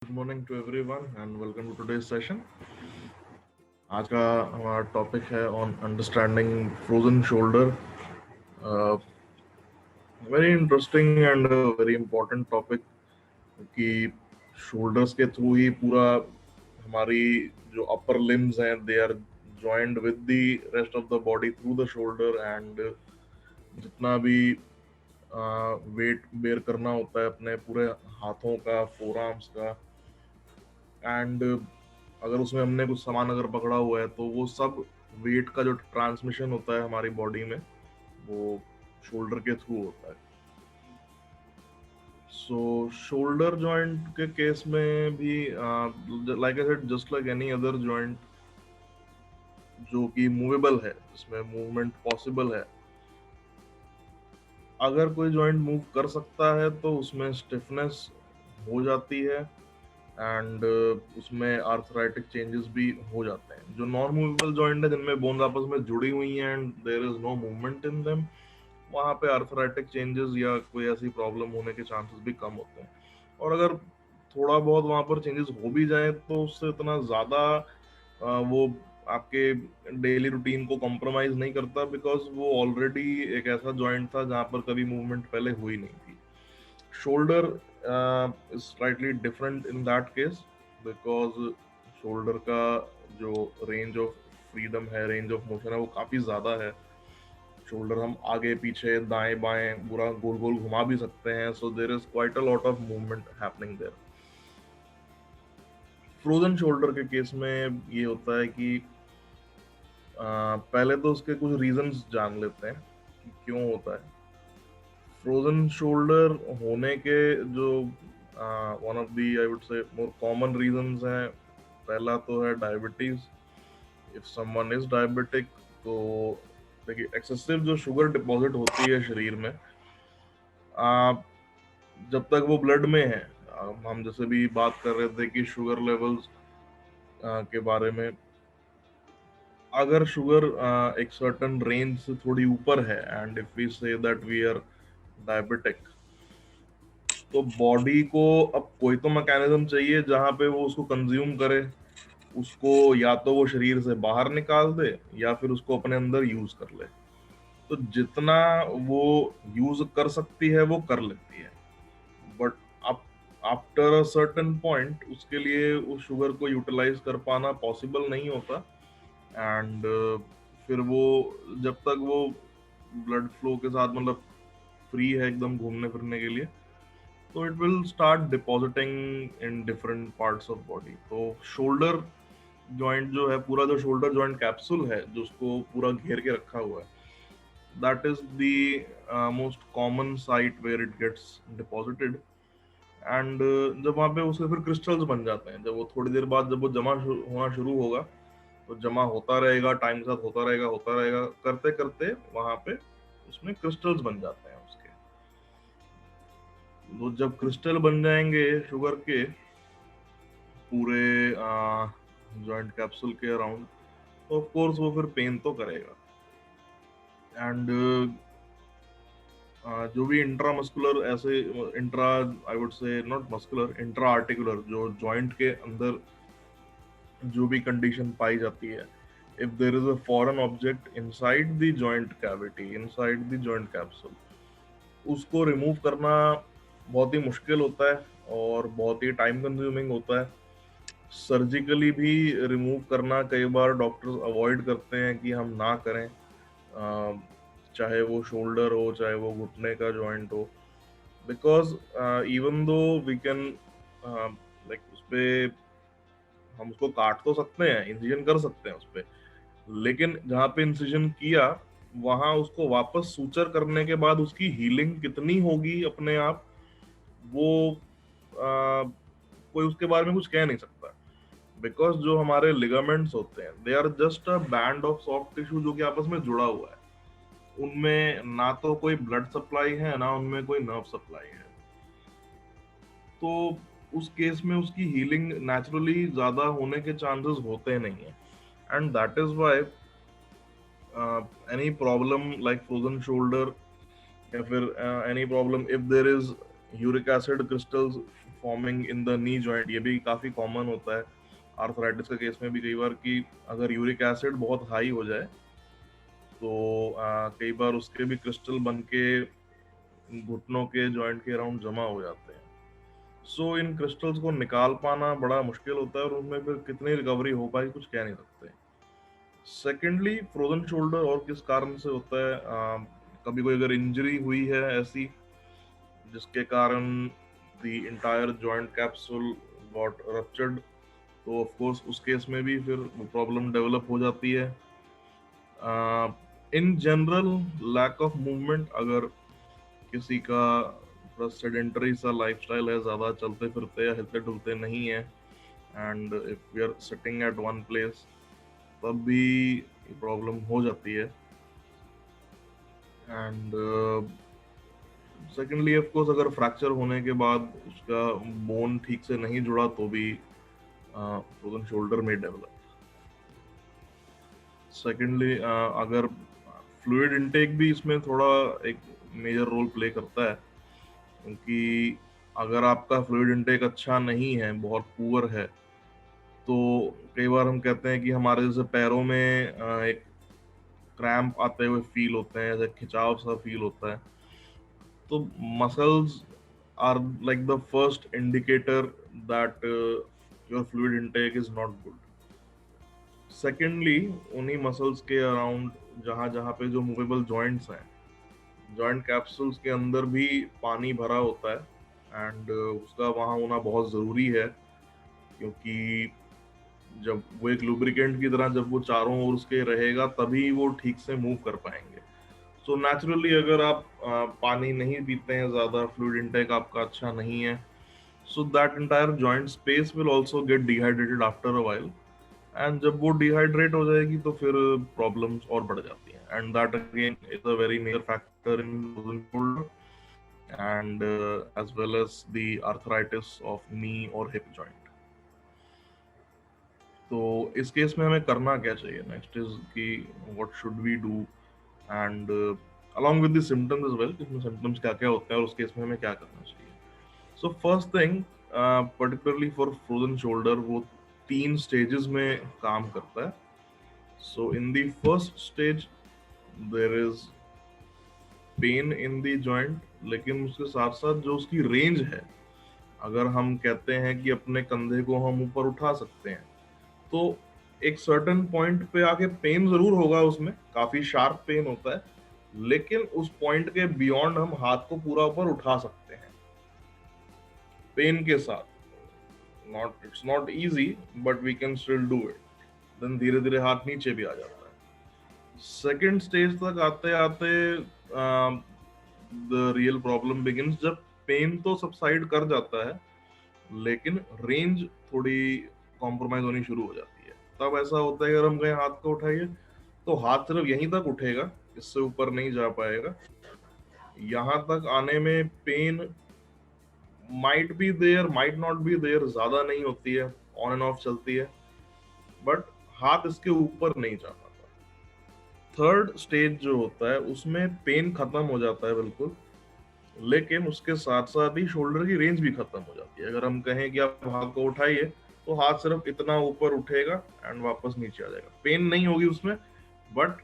Good morning to everyone and welcome to today's session. आज का हमारा टॉपिक है on understanding frozen shoulder. Very interesting and very important topic कि shoulders के through ही पूरा हमारी जो अपर लिम्स हैं they are joined with the rest of the body through the shoulder. And जितना भी वेट बेयर करना होता है अपने पूरे हाथों का, फोर आर्म्स का, एंड अगर उसमें हमने कुछ सामान अगर पकड़ा हुआ है तो वो सब वेट का जो ट्रांसमिशन होता है हमारी बॉडी में वो शोल्डर के थ्रू होता है. सो शोल्डर जॉइंट के केस में भी like I said, just like any other joint जो कि मूवेबल है, जिसमें मूवमेंट पॉसिबल है, अगर कोई जॉइंट मूव कर सकता है तो उसमें स्टिफनेस हो जाती है एंड उसमें आर्थराइटिक चेंजेस भी हो जाते हैं. जो नॉन मूवेबल जॉइंट है, जिनमें बोन्स आपस में जुड़ी हुई हैं and there is no movement in them, वहां पे आर्थराइटिक चेंजेस या कोई ऐसी प्रॉब्लम होने के चांसेस भी कम होते हैं. और अगर थोड़ा बहुत वहां पर चेंजेस हो भी जाए तो उससे इतना ज्यादा वो आपके डेली रूटीन को कॉम्प्रोमाइज नहीं करता, बिकॉज वो ऑलरेडी एक ऐसा जॉइंट था जहां पर कभी मूवमेंट पहले हुई नहीं थी. Shoulder is slightly different in that case because shoulder का जो range of freedom है, range of motion है, वो काफी ज्यादा है. शोल्डर हम आगे पीछे दाएं बाएं पूरा गोल गोल घुमा भी सकते हैं. So there is quite a lot of movement happening there. Frozen shoulder के केस में ये होता है कि पहले तो उसके कुछ रीजंस जान लेते हैं कि क्यों होता है. फ्रोजन शोल्डर होने के जो one of the I would से मोर कॉमन रीजंस हैं, पहला तो है diabetes. If someone is diabetic तो देखिए, एक्सेसिव जो शुगर डिपॉजिट होती है शरीर में, जब तक वो ब्लड में है, हम जैसे भी बात कर रहे थे कि शुगर लेवल्स के बारे में, अगर शुगर एक सर्टन रेंज से थोड़ी ऊपर है and if we say that we are diabetic, तो बॉडी को अब कोई तो मैकेनिज्म चाहिए जहां पे वो उसको कंज्यूम करे. उसको या तो वो शरीर से बाहर निकाल दे या फिर उसको अपने अंदर यूज कर ले. तो जितना वो यूज कर सकती है वो कर लेती है, बट अब आफ्टर अ सर्टेन पॉइंट उसके लिए उस शुगर को यूटिलाइज कर पाना पॉसिबल नहीं होता. एंड फिर वो जब तक वो ब्लड फ्लो के साथ मतलब फ्री है एकदम घूमने फिरने के लिए, तो it will start depositing in different parts of body. तो शोल्डर जॉइंट जो है, पूरा जो शोल्डर जॉइंट कैप्सूल है जो उसको पूरा घेर के रखा हुआ है, that is the most common site where it gets deposited. And जब वहाँ पे उसके फिर क्रिस्टल्स बन जाते हैं, जब वो थोड़ी देर बाद जब वो जमा होना शुरू होगा, तो जमा होता रहेगा, टाइम के साथ होता रहेगा, करते करते वहाँ पे उसमें क्रिस्टल्स बन जाते हैं उसके. तो जब क्रिस्टल बन जाएंगे शुगर के पूरे जॉइंट कैप्सूल के अराउंड, तो ऑफ कोर्स वो फिर पेन तो करेगा. एंड जो भी इंट्रामस्कुलर ऐसे intra I would say not muscular, intra articular जो जॉइंट के अंदर जो भी कंडीशन पाई जाती है, if there is a foreign object inside the joint cavity, inside the joint capsule, उसको रिमूव करना बहुत ही मुश्किल होता है और बहुत ही टाइम कंज्यूमिंग होता है. सर्जिकली भी रिमूव करना कई बार डॉक्टर्स अवॉइड करते हैं कि हम ना करें, चाहे वो शोल्डर हो चाहे वो घुटने का जॉइंट हो, because even though we can like उस पे हम उसको काट तो सकते हैं, इंसिजन कर सकते हैं उस पे, लेकिन जहाँ पे इंसिजन किया वहां उसको वापस सूचर करने के बाद उसकी हीलिंग कितनी होगी अपने आप, वो कोई उसके बारे में कुछ कह नहीं सकता. बिकॉज जो हमारे लिगामेंट्स होते हैं they are just a band of soft tissue जो कि आपस में जुड़ा हुआ है. उनमें ना तो कोई ब्लड सप्लाई है ना उनमें कोई नर्व सप्लाई है. तो उस केस में उसकी हीलिंग नेचुरली ज्यादा होने के चांसेस होते नहीं है. And that is why any problem like frozen shoulder या फिर any problem if there is uric acid crystals forming in the knee joint, ये भी काफी कॉमन होता है आर्थराइटिस का केस में भी कई बार, कि अगर यूरिक एसिड बहुत हाई हो जाए तो कई बार उसके भी क्रिस्टल बन के घुटनों के जॉइंट के अराउंड जमा हो जाते हैं। सो इन क्रिस्टल्स को निकाल पाना बड़ा मुश्किल होता है, और उनमें फिर कितनी रिकवरी हो पाए कुछ कह नहीं सकते। सेकेंडली, फ्रोजन शोल्डर और किस कारण से होता है? कभी कोई अगर इंजरी हुई है ऐसी जिसके कारण the entire joint capsule got ruptured, तो ऑफ कोर्स उस केस में भी फिर प्रॉब्लम डेवलप हो जाती है। In general lack of movement, अगर किसी का सेडेंटरी सा लाइफस्टाइल है, ज्यादा चलते फिरते या हिलते डुलते नहीं है, and if we are sitting at one place, तब भी प्रॉब्लम हो जाती है। एंड सेकेंडली ऑफ कोर्स, अगर फ्रैक्चर होने के बाद उसका बोन ठीक से नहीं जुड़ा तो भी फ्रोजन शोल्डर में डेवलप। सेकेंडली, अगर फ्लूइड इनटेक भी इसमें थोड़ा एक मेजर रोल प्ले करता है, क्योंकि अगर आपका फ्लूइड इनटेक अच्छा नहीं है, बहुत पुअर है, तो कई बार हम कहते हैं कि हमारे जैसे पैरों में एक क्रैम्प आते हुए फील होते हैं, जैसे खिंचाव सा फील होता है। तो muscles are like the first indicator that your fluid intake is not good. Secondly, उन्हीं मसल्स के अराउंड जहां जहां पे जो मूवेबल जॉइंट्स हैं, जॉइंट कैप्सूल्स के अंदर भी पानी भरा होता है, एंड उसका वहां होना बहुत जरूरी है, क्योंकि जब वो एक लुब्रिकेंट की तरह जब वो चारों ओर उसके रहेगा तभी वो ठीक से मूव कर पाएंगे। सो नेचुरली अगर आप पानी नहीं पीते हैं, ज्यादा फ्लूइड इनटेक आपका अच्छा नहीं है, so that entire joint space will also get dehydrated after a while, and जब वो डिहाइड्रेट हो जाएगी तो फिर प्रॉब्लम्स और बढ़ जाती हैं, and that again is a very major factor in shoulder and as well as the arthritis of knee और हिप जॉइंट। तो इस केस में हमें करना क्या चाहिए? नेक्स्ट इज कि what should we do, and along with the symptoms as well, कि इसमें symptoms क्या क्या होते हैं और उस केस में हमें क्या करना चाहिए। So first thing, particularly for frozen shoulder, वो 3 स्टेजेस में काम करता है। So in the first stage there is pain in the joint, लेकिन उसके साथ साथ जो उसकी रेंज है, अगर हम कहते हैं कि अपने कंधे को हम ऊपर उठा सकते हैं, तो एक सर्टेन पॉइंट पे आके पेन जरूर होगा, उसमें काफी शार्प पेन होता है, लेकिन उस पॉइंट के बियॉन्ड हम हाथ को पूरा ऊपर उठा सकते हैं पेन के साथ। Not it's not easy, but we can still do it. Then धीरे धीरे हाथ नीचे भी आ जाता है। सेकेंड स्टेज तक आते आते द रियल प्रॉब्लम बिगिंस, जब पेन तो सबसाइड कर जाता है, लेकिन रेंज थोड़ी कॉम्प्रोमाइज होनी शुरू हो जाती है। तब ऐसा होता है कि अगर हम कहें हाथ को उठाइए, तो हाथ सिर्फ यहीं तक उठेगा, इससे ऊपर नहीं जा पाएगा। यहाँ तक आने में pain might be there, might not be there, ज्यादा नहीं होती है, ऑन एंड ऑफ चलती है, बट हाथ इसके ऊपर नहीं जा पाता। थर्ड स्टेज जो होता है उसमें पेन खत्म हो जाता है बिल्कुल, लेकिन उसके साथ साथ ही शोल्डर की रेंज भी खत्म हो जाती है। अगर हम कहें कि आप हाथ को उठाइए, तो हाथ सिर्फ इतना ऊपर उठेगा एंड वापस नीचे आ जाएगा, पेन नहीं होगी उसमें, बट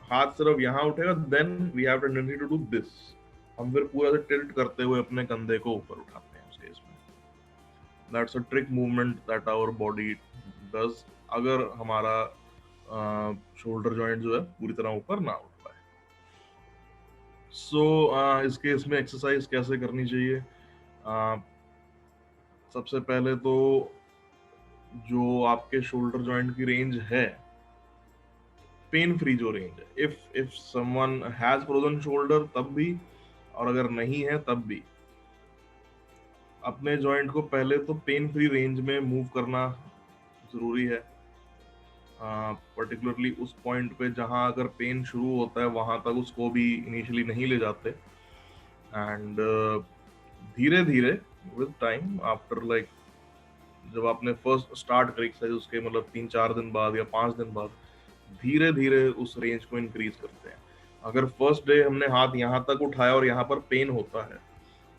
हाथ सिर्फ यहाँ उठेगा। Then we have tendency to do this, हम फिर पूरा से टिल्ट करते हुए अपने कंधे को ऊपर उठाते हैं उस केस में। That's a trick movement that our body does, अगर हमारा शोल्डर जॉइंट जो है पूरी तरह ऊपर ना उठ पाए। सो इस केस में एक्सरसाइज कैसे करनी चाहिए? सबसे पहले तो जो आपके शोल्डर जॉइंट की रेंज है, पेन फ्री जो रेंज है, if someone has frozen shoulder तब भी, और अगर नहीं है तब भी, अपने जॉइंट को पहले तो पेन फ्री रेंज में मूव करना जरूरी है। पर्टिकुलरली उस पॉइंट पे जहां अगर पेन शुरू होता है वहां तक उसको भी इनिशियली नहीं ले जाते, एंड धीरे धीरे विद टाइम, आफ्टर लाइक जब आपने फर्स्ट स्टार्ट करी एक्सरसाइज, उसके मतलब 3-4 दिन बाद या 5 दिन बाद, धीरे धीरे उस रेंज को इंक्रीज करते हैं। अगर फर्स्ट डे हमने हाथ यहाँ तक उठाया और यहाँ पर पेन होता है,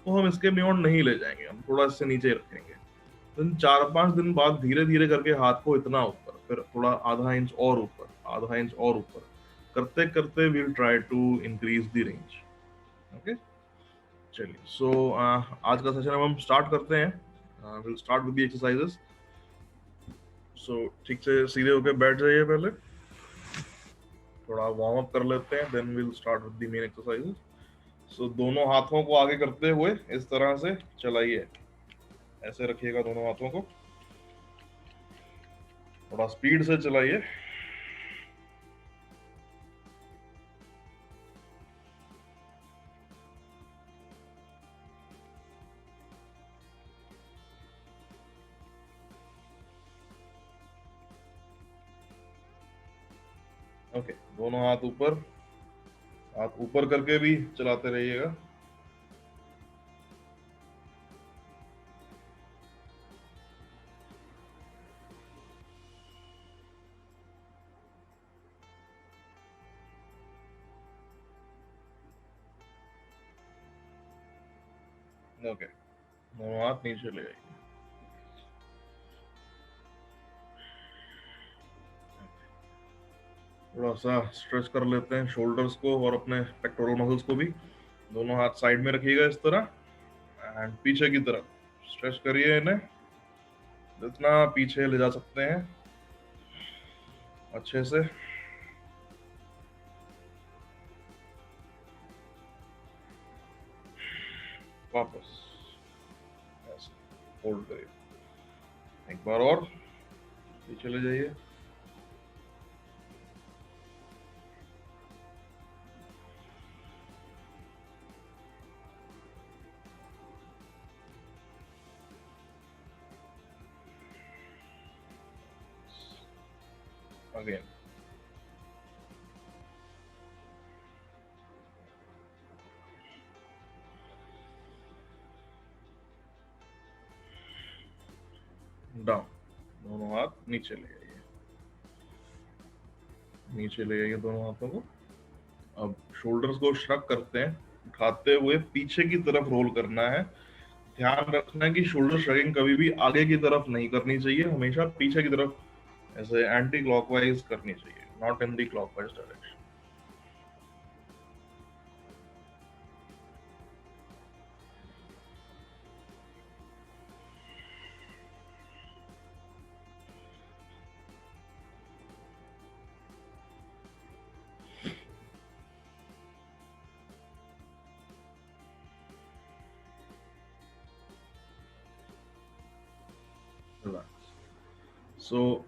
तो हम इसके बियॉन्ड नहीं ले जाएंगे, हम थोड़ा इससे नीचे ही रखेंगे। देन 4-5 दिन बाद धीरे धीरे करके हाथ को इतना ऊपर, फिर थोड़ा आधा इंच और ऊपर, आधा इंच और ऊपर करते करते we'll try to increase the range. Okay, चलिए। सो आज का सेशन अब हम स्टार्ट करते हैं। Will start with the exercises. So ठीक से सीधे होके बैठ जाइए, पहले थोड़ा वार्म अप कर लेते हैं, then will start with the main exercises. So दोनों हाथों को आगे करते हुए इस तरह से चलाइए, ऐसे रखिएगा दोनों हाथों को, थोड़ा स्पीड से चलाइए। ओके, दोनों हाथ ऊपर करके भी चलाते रहिएगा। ओके, दोनों हाथ नीचे ले आइए। थोड़ा सा स्ट्रेच कर लेते हैं शोल्डर्स को और अपने पेक्टोरल मसल्स को भी। दोनों हाथ साइड में रखिएगा इस तरह, एंड पीछे की तरफ स्ट्रेच करिए इन्हें, जितना पीछे ले जा सकते हैं अच्छे से। वापस ऐसे होल्ड करिए, एक बार और पीछे ले जाइए। अगेन, डाउन, दोनों हाथ नीचे ले आइए, नीचे ले आइए दोनों हाथों को। अब शोल्डर्स को श्रग करते हैं, उठाते हुए पीछे की तरफ रोल करना है। ध्यान रखना है कि शोल्डर श्रगिंग कभी भी आगे की तरफ नहीं करनी चाहिए, हमेशा पीछे की तरफ ऐसे एंटी क्लॉकवाइज करनी चाहिए, not in the clockwise direction. Relax. So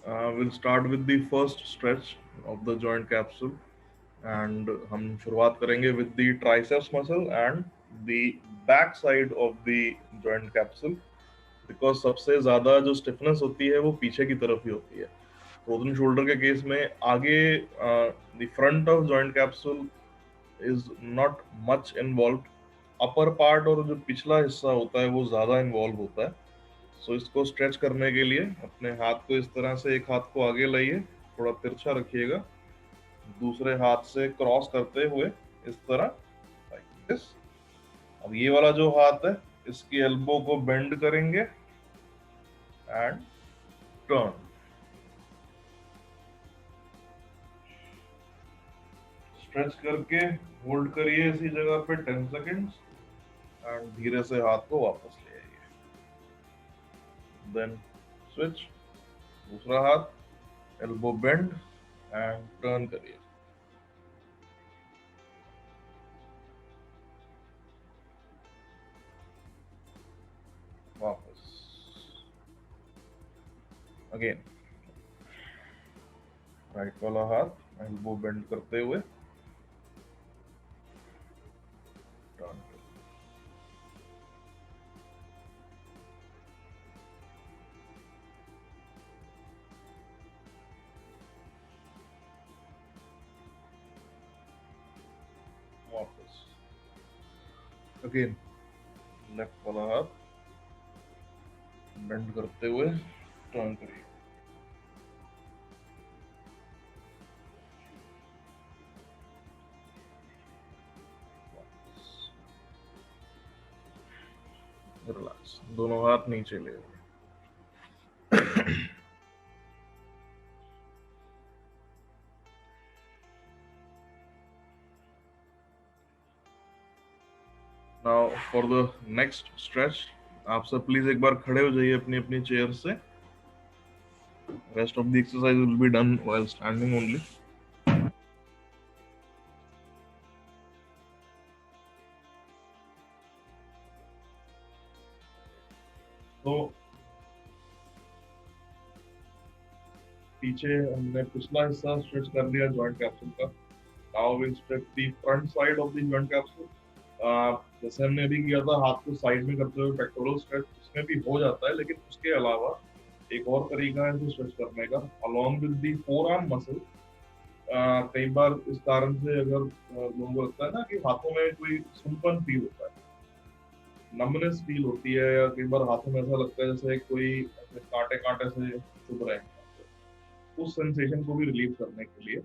we'll start with the first stretch of the joint capsule, and हम शुरुआत करेंगे with the triceps muscle and the back side of the joint capsule, because सबसे ज्यादा जो stiffness होती है वो पीछे की तरफ ही होती है। फ्रोजन शोल्डर के केस में आगे the front of joint capsule is not much involve, upper part और जो पिछला हिस्सा होता है वो ज्यादा इन्वॉल्व होता है। सो इसको स्ट्रेच करने के लिए अपने हाथ को इस तरह से, एक हाथ को आगे लाइए, थोड़ा तिरछा रखिएगा, दूसरे हाथ से क्रॉस करते हुए इस तरह, लाइक दिस। अब ये वाला जो हाथ है इसकी एल्बो को बेंड करेंगे एंड टर्न, स्ट्रेच करके होल्ड करिए इसी जगह पे 10 सेकेंड्स, एंड धीरे से हाथ को वापस ले आइए। देन स्विच, दूसरा हाथ, एल्बो बेंड एंड टर्न करिए, वापस। अगेन राइट वाला हाथ एल्बो बेंड करते हुए टर्न करिए, वापस। अगेन लेफ्ट वाला हाथ बेंड करते हुए टर्न करिए, रिलैक्स, दोनों हाथ नीचे ले। Now for the next stretch, आप सब प्लीज एक बार खड़े हो जाइए अपनी अपनी चेयर से। Rest of the exercise will be done while standing only. तो पीछे हमने पिछला हिस्सा स्ट्रेच कर लिया जॉइंट कैप्सूल का। Now will stretch the front side of the joint capsule. जैसे हमने अभी किया था हाथ को साइड में करते हुए पेक्टोरल स्ट्रेच, उसमें भी हो जाता है, लेकिन उसके अलावा एक और तरीका है इसे स्ट्रेच करने का, along with the four arm muscle. कई बार इस कारण से अगर लोगों को लगता है ना कि हाथों में कोई सुनपन फील होता है, नमनेस फील होती है, या कई बार हाथों में ऐसा लगता है जैसे कोई ऐसे कांटे कांटे से चुभ रहे हैं, उस सेंसेशन को भी रिलीव करने के लिए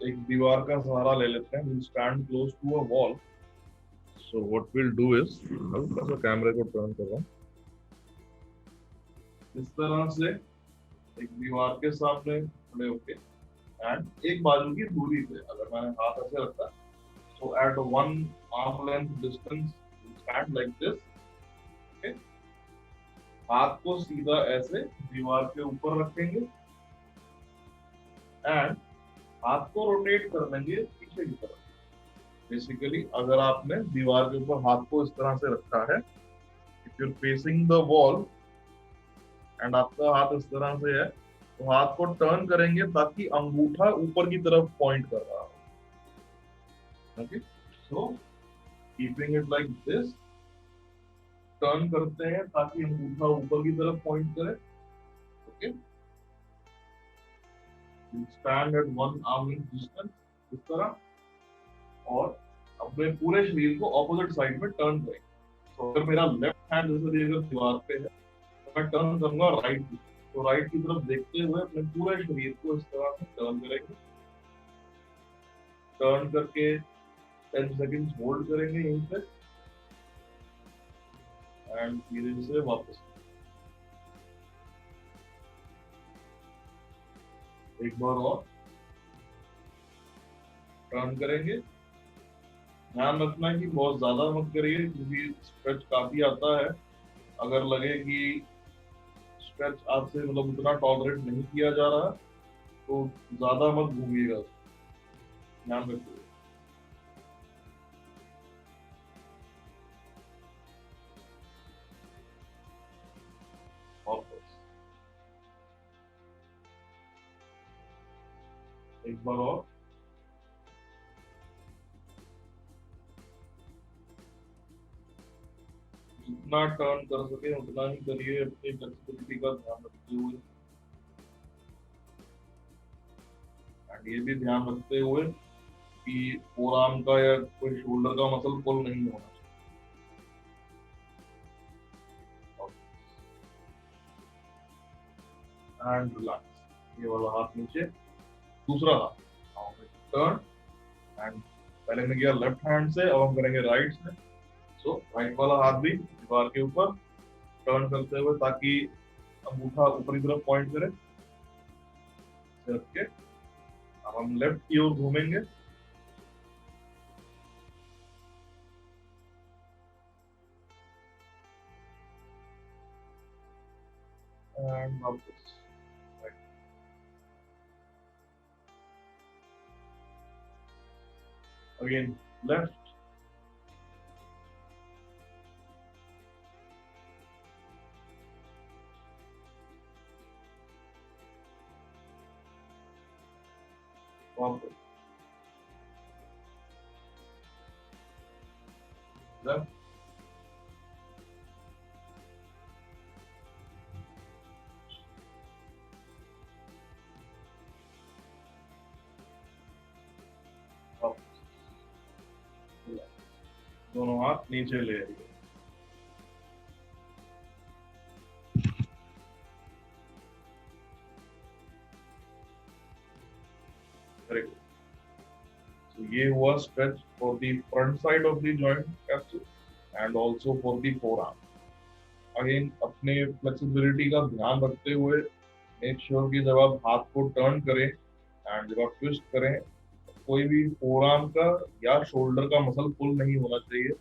एक दीवार का सहारा ले लेते हैं। We stand close to a wall. So what will do is, हल्का सा कैमरे को टर्न कर रहा हूँ, इस तरह से एक दीवार के सामने खड़े होके, एंड एक बाजू की दूरी पे अगर मैंने हाथ ऐसे रखा, so at one arm length distance stand like this, okay? हाथ को सीधा ऐसे दीवार के ऊपर रखेंगे एंड हाथ को रोटेट कर देंगे पीछे की तरफ। बेसिकली अगर आपने दीवार के ऊपर हाथ को इस तरह से रखा है, if you are facing the wall and आपका हाथ इस तरह से है, तो हाथ को टर्न करेंगे ताकि अंगूठा ऊपर की तरफ पॉइंट कर रहा हो। Okay, so keeping it like this, turn करते हैं ताकि अंगूठा ऊपर की तरफ पॉइंट करे। Okay, stand at one arm length distance इस तरह, और अपने पूरे शरीर को ऑपोजिट साइड में टर्न करेंगे। तो अगर मेरा लेफ्ट हैंड जैसे अगर दीवार पे है, तो मैं टर्न करूंगा राइट की, तो राइट की तरफ देखते हुए अपने पूरे शरीर को इस तरह से टर्न करेंगे। टर्न करके 10 सेकंड्स होल्ड करेंगे यहीं पे, एंड धीरे से वापस एक बार और टर्न करेंगे। ध्यान रखना है कि बहुत ज्यादा मत करिए, क्योंकि स्ट्रेच काफी आता है। अगर लगे कि स्ट्रेच आपसे मतलब उतना टॉलरेट नहीं किया जा रहा, तो ज्यादा मत घूमिएगा, ध्यान रखिए। एक बार और जितना टर्न कर सके उतना ही करिए, अपनी फ्लेक्सिबिलिटी का ध्यान रखते हुए, एंड ये भी ध्यान रखते हुए कि फोर आर्म का या कोई शोल्डर का मसल पुल नहीं होना चाहिए। एंड रिलैक्स, ये वाला हाथ नीचे, दूसरा हाथ टर्न, एंड पहले हमने किया लेफ्ट हैंड से, अब हम करेंगे राइट से। सो राइट वाला हाथ भी दीवार के ऊपर टर्न करते हुए ताकि अंगूठा ऊपरी तरफ पॉइंट करे, रख, अब हम लेफ्ट की ओर घूमेंगे। एंड वापस अगेन लेफ्ट, वापस लेफ्ट, दोनों हाथ नीचे ले आइए। So ये हुआ stretch for the front side of the joint capsule. And also for the four arm. Again अपने फ्लेक्सिबिलिटी का ध्यान रखते हुए मेक श्योर कि जब आप हाथ को टर्न करें एंड जब आप ट्विस्ट करें, कोई भी फोर आर्म का या शोल्डर का मसल पुल नहीं होना चाहिए।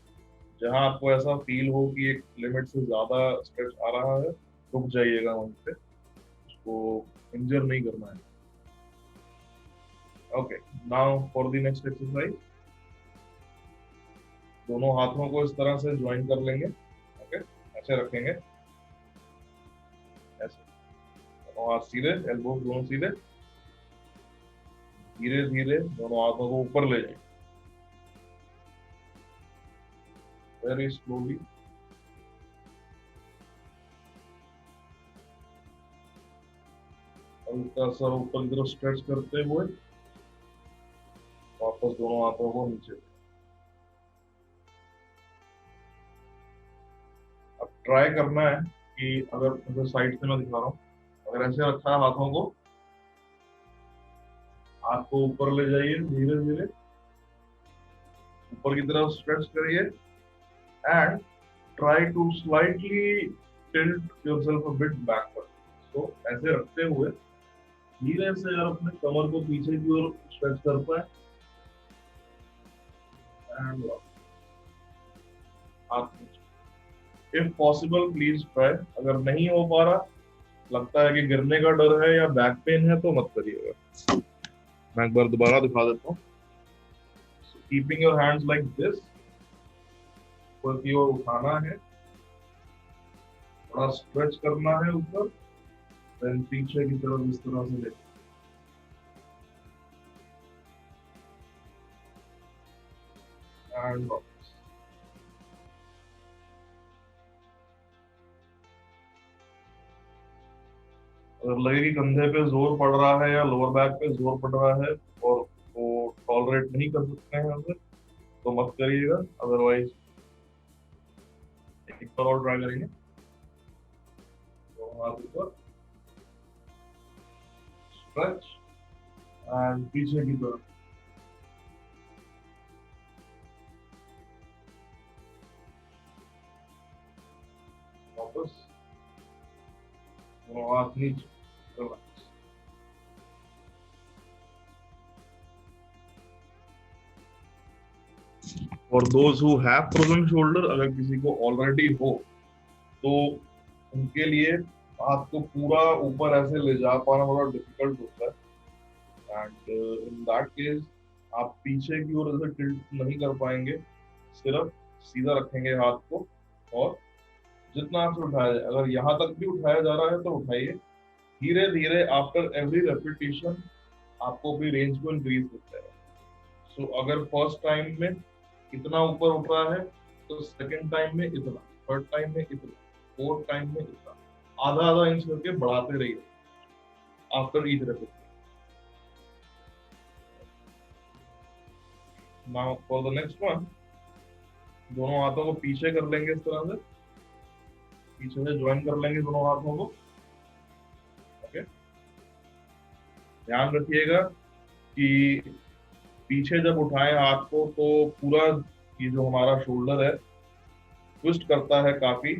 जहां आपको ऐसा फील हो कि एक लिमिट से ज्यादा स्ट्रेच आ रहा है, रुक जाइएगा वहीं पे, उसको इंजर नहीं करना है। Okay, now for the next exercise, दोनों हाथों को इस तरह से ज्वाइन कर लेंगे। ओके, ऐसे रखेंगे, ऐसे दोनों हाथ सीधे, एल्बो दोनों सीधे, धीरे धीरे दोनों हाथों को ऊपर ले जाएंगे, वेरी स्लोली। हल्का सा ऊपर की तरफ स्ट्रेच करते हुए वापस दोनों हाथों को नीचे। अब ट्राई करना है कि अगर साइड से मैं दिखा रहा हूँ, अगर ऐसे रखा है हाथों को, हाथ को ऊपर ले जाइए, धीरे धीरे ऊपर की तरफ स्ट्रेच करिए and try to slightly tilt yourself a bit backward. तो ऐसे रखते हुए धीरे से यार अपने कमर को पीछे की ओर स्ट्रेच कर पाए एंड हाथ नीचे। इफ पॉसिबल प्लीज ट्राई, अगर नहीं हो पा रहा, लगता है कि गिरने का डर है या बैक पेन है, तो मत करिएगा। मैं एक बार दोबारा दिखा देता हूँ। Keeping your hands like this, ऊपर की ओर उठाना है, थोड़ा स्ट्रेच करना है ऊपर, देन पीछे की तरफ इस तरह से लेके एंड वापस। अगर लगे कि कंधे पे जोर पड़ रहा है या लोअर बैक पे जोर पड़ रहा है और वो टॉलरेट नहीं कर सकते हैं उसे, तो मत करिएगा। अदरवाइज एक बार और ट्राई करेंगे, तो हाथ ऊपर, स्ट्रेच एंड पीछे की तरफ वापस, दोनों हाथ नीचे, relax. For those who have frozen shoulder, अगर किसी को ऑलरेडी हो तो उनके लिए हाथ को पूरा ऊपर ऐसे ले जा पाना थोड़ा डिफिकल्ट होता है एंड इन दैट केस आप पीछे की ओर ऐसे टिल्ट नहीं कर पाएंगे, सिर्फ सीधा रखेंगे हाथ को और जितना आपसे उठाया जाए, अगर यहाँ तक भी उठाया जा रहा है तो उठाइए, धीरे धीरे आफ्टर एवरी रेपिटेशन आपको भी रेंज को इंक्रीज करता है। सो अगर फर्स्ट टाइम में इतना ऊपर उठ रहा है तो सेकंड टाइम में इतना, थर्ड टाइम में इतना, फोर्थ टाइम में इतना, आधा आधा इंच करके बढ़ाते रहिए after each repetition. Now for the next one, दोनों हाथों को पीछे कर लेंगे इस तरह से, पीछे से ज्वाइन कर लेंगे दोनों हाथों को। ओके, ध्यान रखिएगा कि पीछे जब उठाएं हाथ को तो पूरा ये जो हमारा शोल्डर है ट्विस्ट करता है काफी,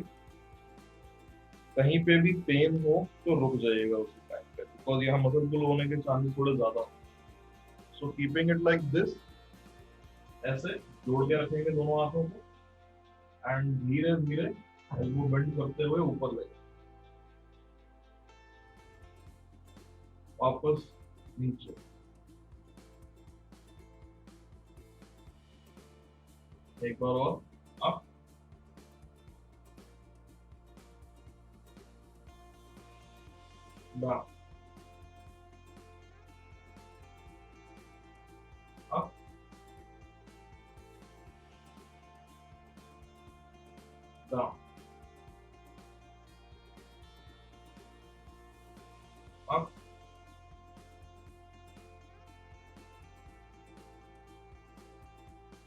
कहीं पे भी पेन हो तो रुक जाइएगा उसी टाइम पे, बिकॉज यहाँ मसल पुल होने के चांसेस थोड़े ज्यादा हो। So keeping it like this, ऐसे जोड़ के रखेंगे दोनों हाथों को एंड धीरे धीरे एल्बो बेंड करते हुए ऊपर ले वापस नीचे, एक बार और up down, up down, up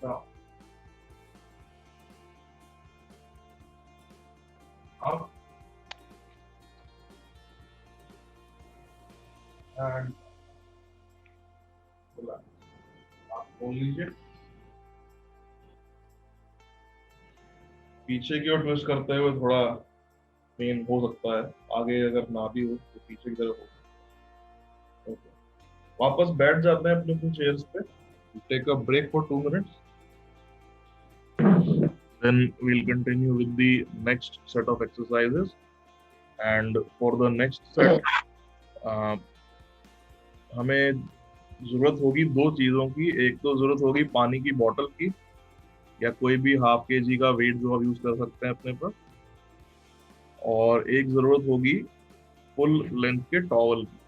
down, up and relax. आप खोल लीजिए, पीछे की ओर ट्विस्ट करते हुए थोड़ा पेन हो सकता है, आगे अगर ना भी हो तो पीछे की तरफ हो। Okay. वापस बैठ जाते हैं अपने अपने चेयर्स पे, take a break for 2 minutes, then we'll continue with the next set of exercises. And for the next set, uh, हमें जरूरत होगी दो चीजों की। एक तो जरूरत होगी पानी की बोतल की, या कोई भी ½ kg का वेट जो आप यूज कर सकते हैं अपने पर, और एक जरूरत होगी फुल लेंथ के टॉवल की।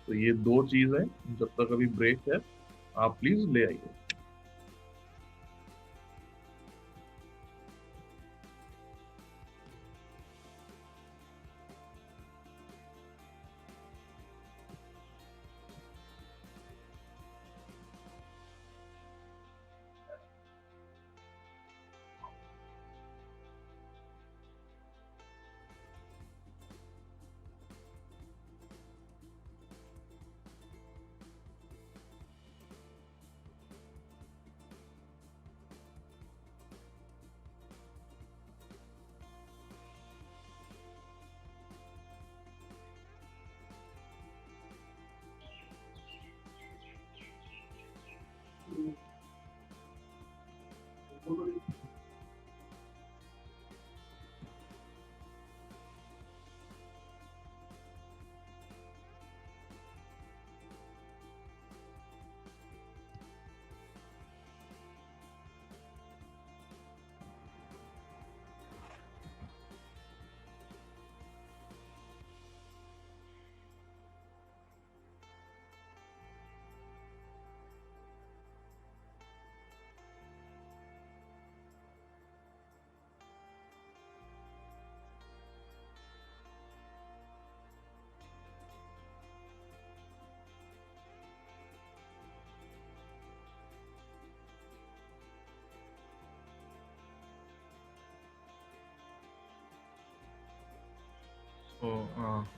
तो ये दो चीज है, जब तक अभी ब्रेक है आप प्लीज ले आइए।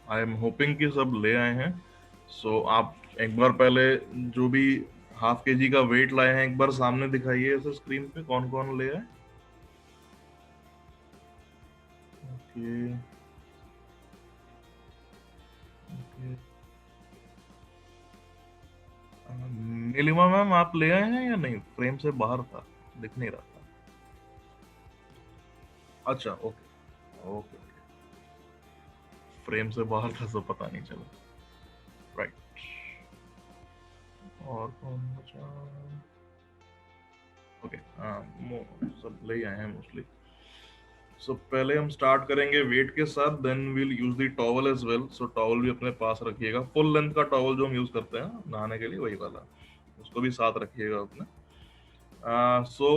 आई एम होपिंग कि सब ले आए हैं। सो आप एक बार पहले जो भी ½ kg का वेट लाए हैं एक बार सामने दिखाइए ऐसे स्क्रीन पे, कौन कौन ले आए। ओके, नीलिमा मैम आप ले आए हैं या नहीं? फ्रेम से बाहर था, दिख नहीं रहा था। अच्छा, ओके ओके, फ्रेम से बाहर था तो पता नहीं चला। राइट, और कौन बचा? ओके, हाँ सब ले आए हैं मोस्टली। सो पहले हम स्टार्ट करेंगे वेट के साथ, then we'll use the towel as well. So towel भी अपने पास रखिएगा, फुल लेंथ का टॉवल जो हम यूज करते हैं नहाने के लिए, वही वाला, उसको भी साथ रखिएगा अपने। So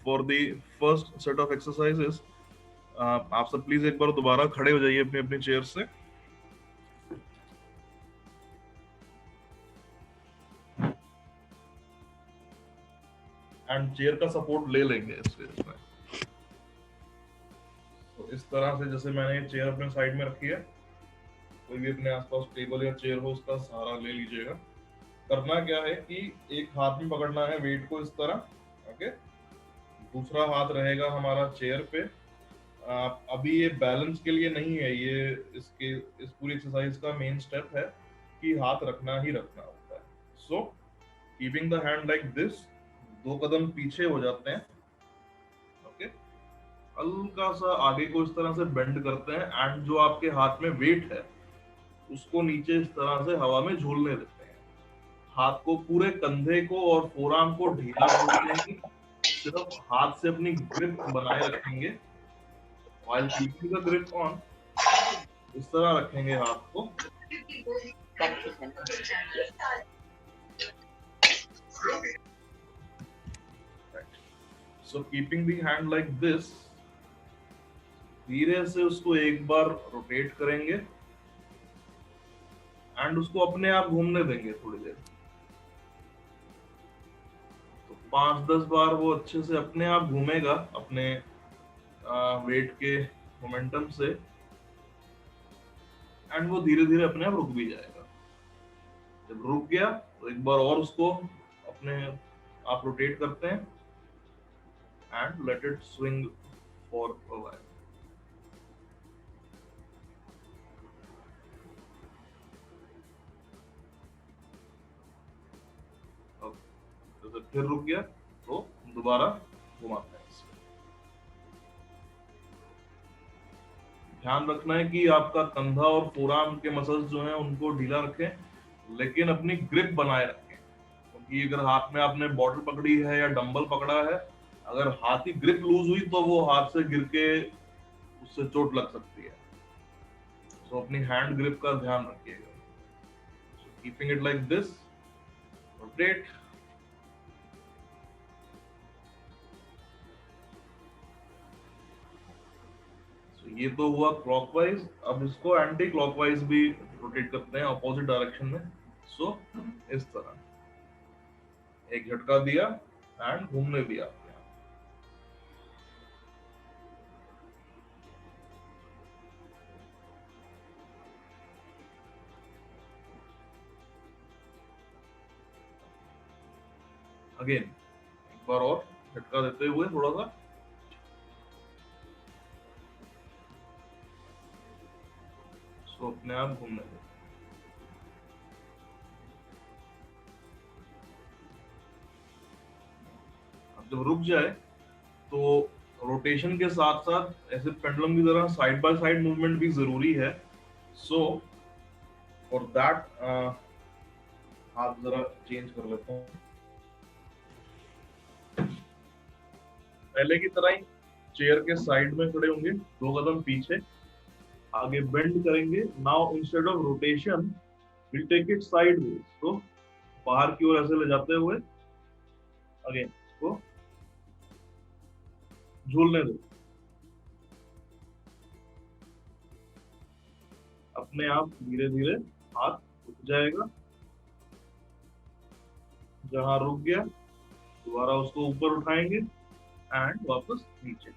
for the first set of exercises, आप सब प्लीज एक बार दोबारा खड़े हो जाइए अपनी अपनी चेयर से। एंड चेयर का सपोर्ट ले लेंगे इसमें। तो इस तरह से, जैसे मैंने ये चेयर अपने साइड में रखी है, कोई भी अपने आसपास टेबल या चेयर हो उसका सहारा ले लीजिएगा। करना क्या है कि एक हाथ में पकड़ना है वेट को इस तरह, ओके, दूसरा हाथ रहेगा हमारा चेयर पे। अभी ये बैलेंस के लिए नहीं है, ये इस पूरी एक्सरसाइज का मेन स्टेप है कि हाथ रखना ही रखना होता है। So keeping the hand like this, 2 कदम पीछे हो जाते हैं, ओके, हल्का सा आगे को इस तरह से बेंड करते हैं, एंड जो आपके हाथ में वेट है उसको नीचे इस तरह से हवा में झूलने देते हैं। हाथ को, पूरे कंधे को और फोरआर्म को ढीला छोड़ते हैं, सिर्फ हाथ से अपनी ग्रिप बनाए रखेंगे। While keeping the grip on, इस तरह रखेंगे हाथ को। So keeping the hand like this, धीरे से उसको एक बार रोटेट करेंगे एंड उसको अपने आप घूमने देंगे थोड़ी देर। तो 5-10 बार वो अच्छे से अपने आप घूमेगा अपने वेट के मोमेंटम से, एंड वो धीरे धीरे अपने आप रुक भी जाएगा। जब रुक गया तो एक बार और उसको अपने आप रोटेट करते हैं, and let it swing for a while. Okay. जैसे फिर रुक गया तो दोबारा घुमाते हैं इसको। ध्यान रखना है कि आपका कंधा और फोरआर्म के मसल्स जो हैं उनको ढीला रखें, लेकिन अपनी ग्रिप बनाए रखें, क्योंकि अगर हाथ में आपने बॉटल पकड़ी है या डंबल पकड़ा है, अगर हाथ की ग्रिप लूज हुई तो वो हाथ से गिर के उससे चोट लग सकती है। तो अपनी हैंड ग्रिप का ध्यान रखिएगा। So keeping it like this, rotate. So ये तो हुआ क्लॉकवाइज, अब इसको एंटी क्लॉकवाइज भी रोटेट करते हैं, अपोजिट डायरेक्शन में। सो इस तरह एक झटका दिया एंड घूमने दिया। अगेन एक बार और झटका देते हुए थोड़ा सा, सो अपने आप घूमने दो। अब जब रुक जाए तो रोटेशन के साथ साथ ऐसे पेंडुलम की तरह साइड बाय साइड मूवमेंट भी जरूरी है। सो फॉर दैट हाथ जरा चेंज कर लेते हैं। पहले की तरह ही चेयर के साइड में खड़े होंगे, 2 कदम पीछे, आगे बेंड करेंगे। Now instead of rotation will take it sideways, तो बाहर की ओर ऐसे ले जाते हुए अगेन इसको झूलने दो। अपने आप धीरे धीरे हाथ रुक जाएगा, जहां रुक गया दोबारा उसको ऊपर उठाएंगे एंड वापस नीचे।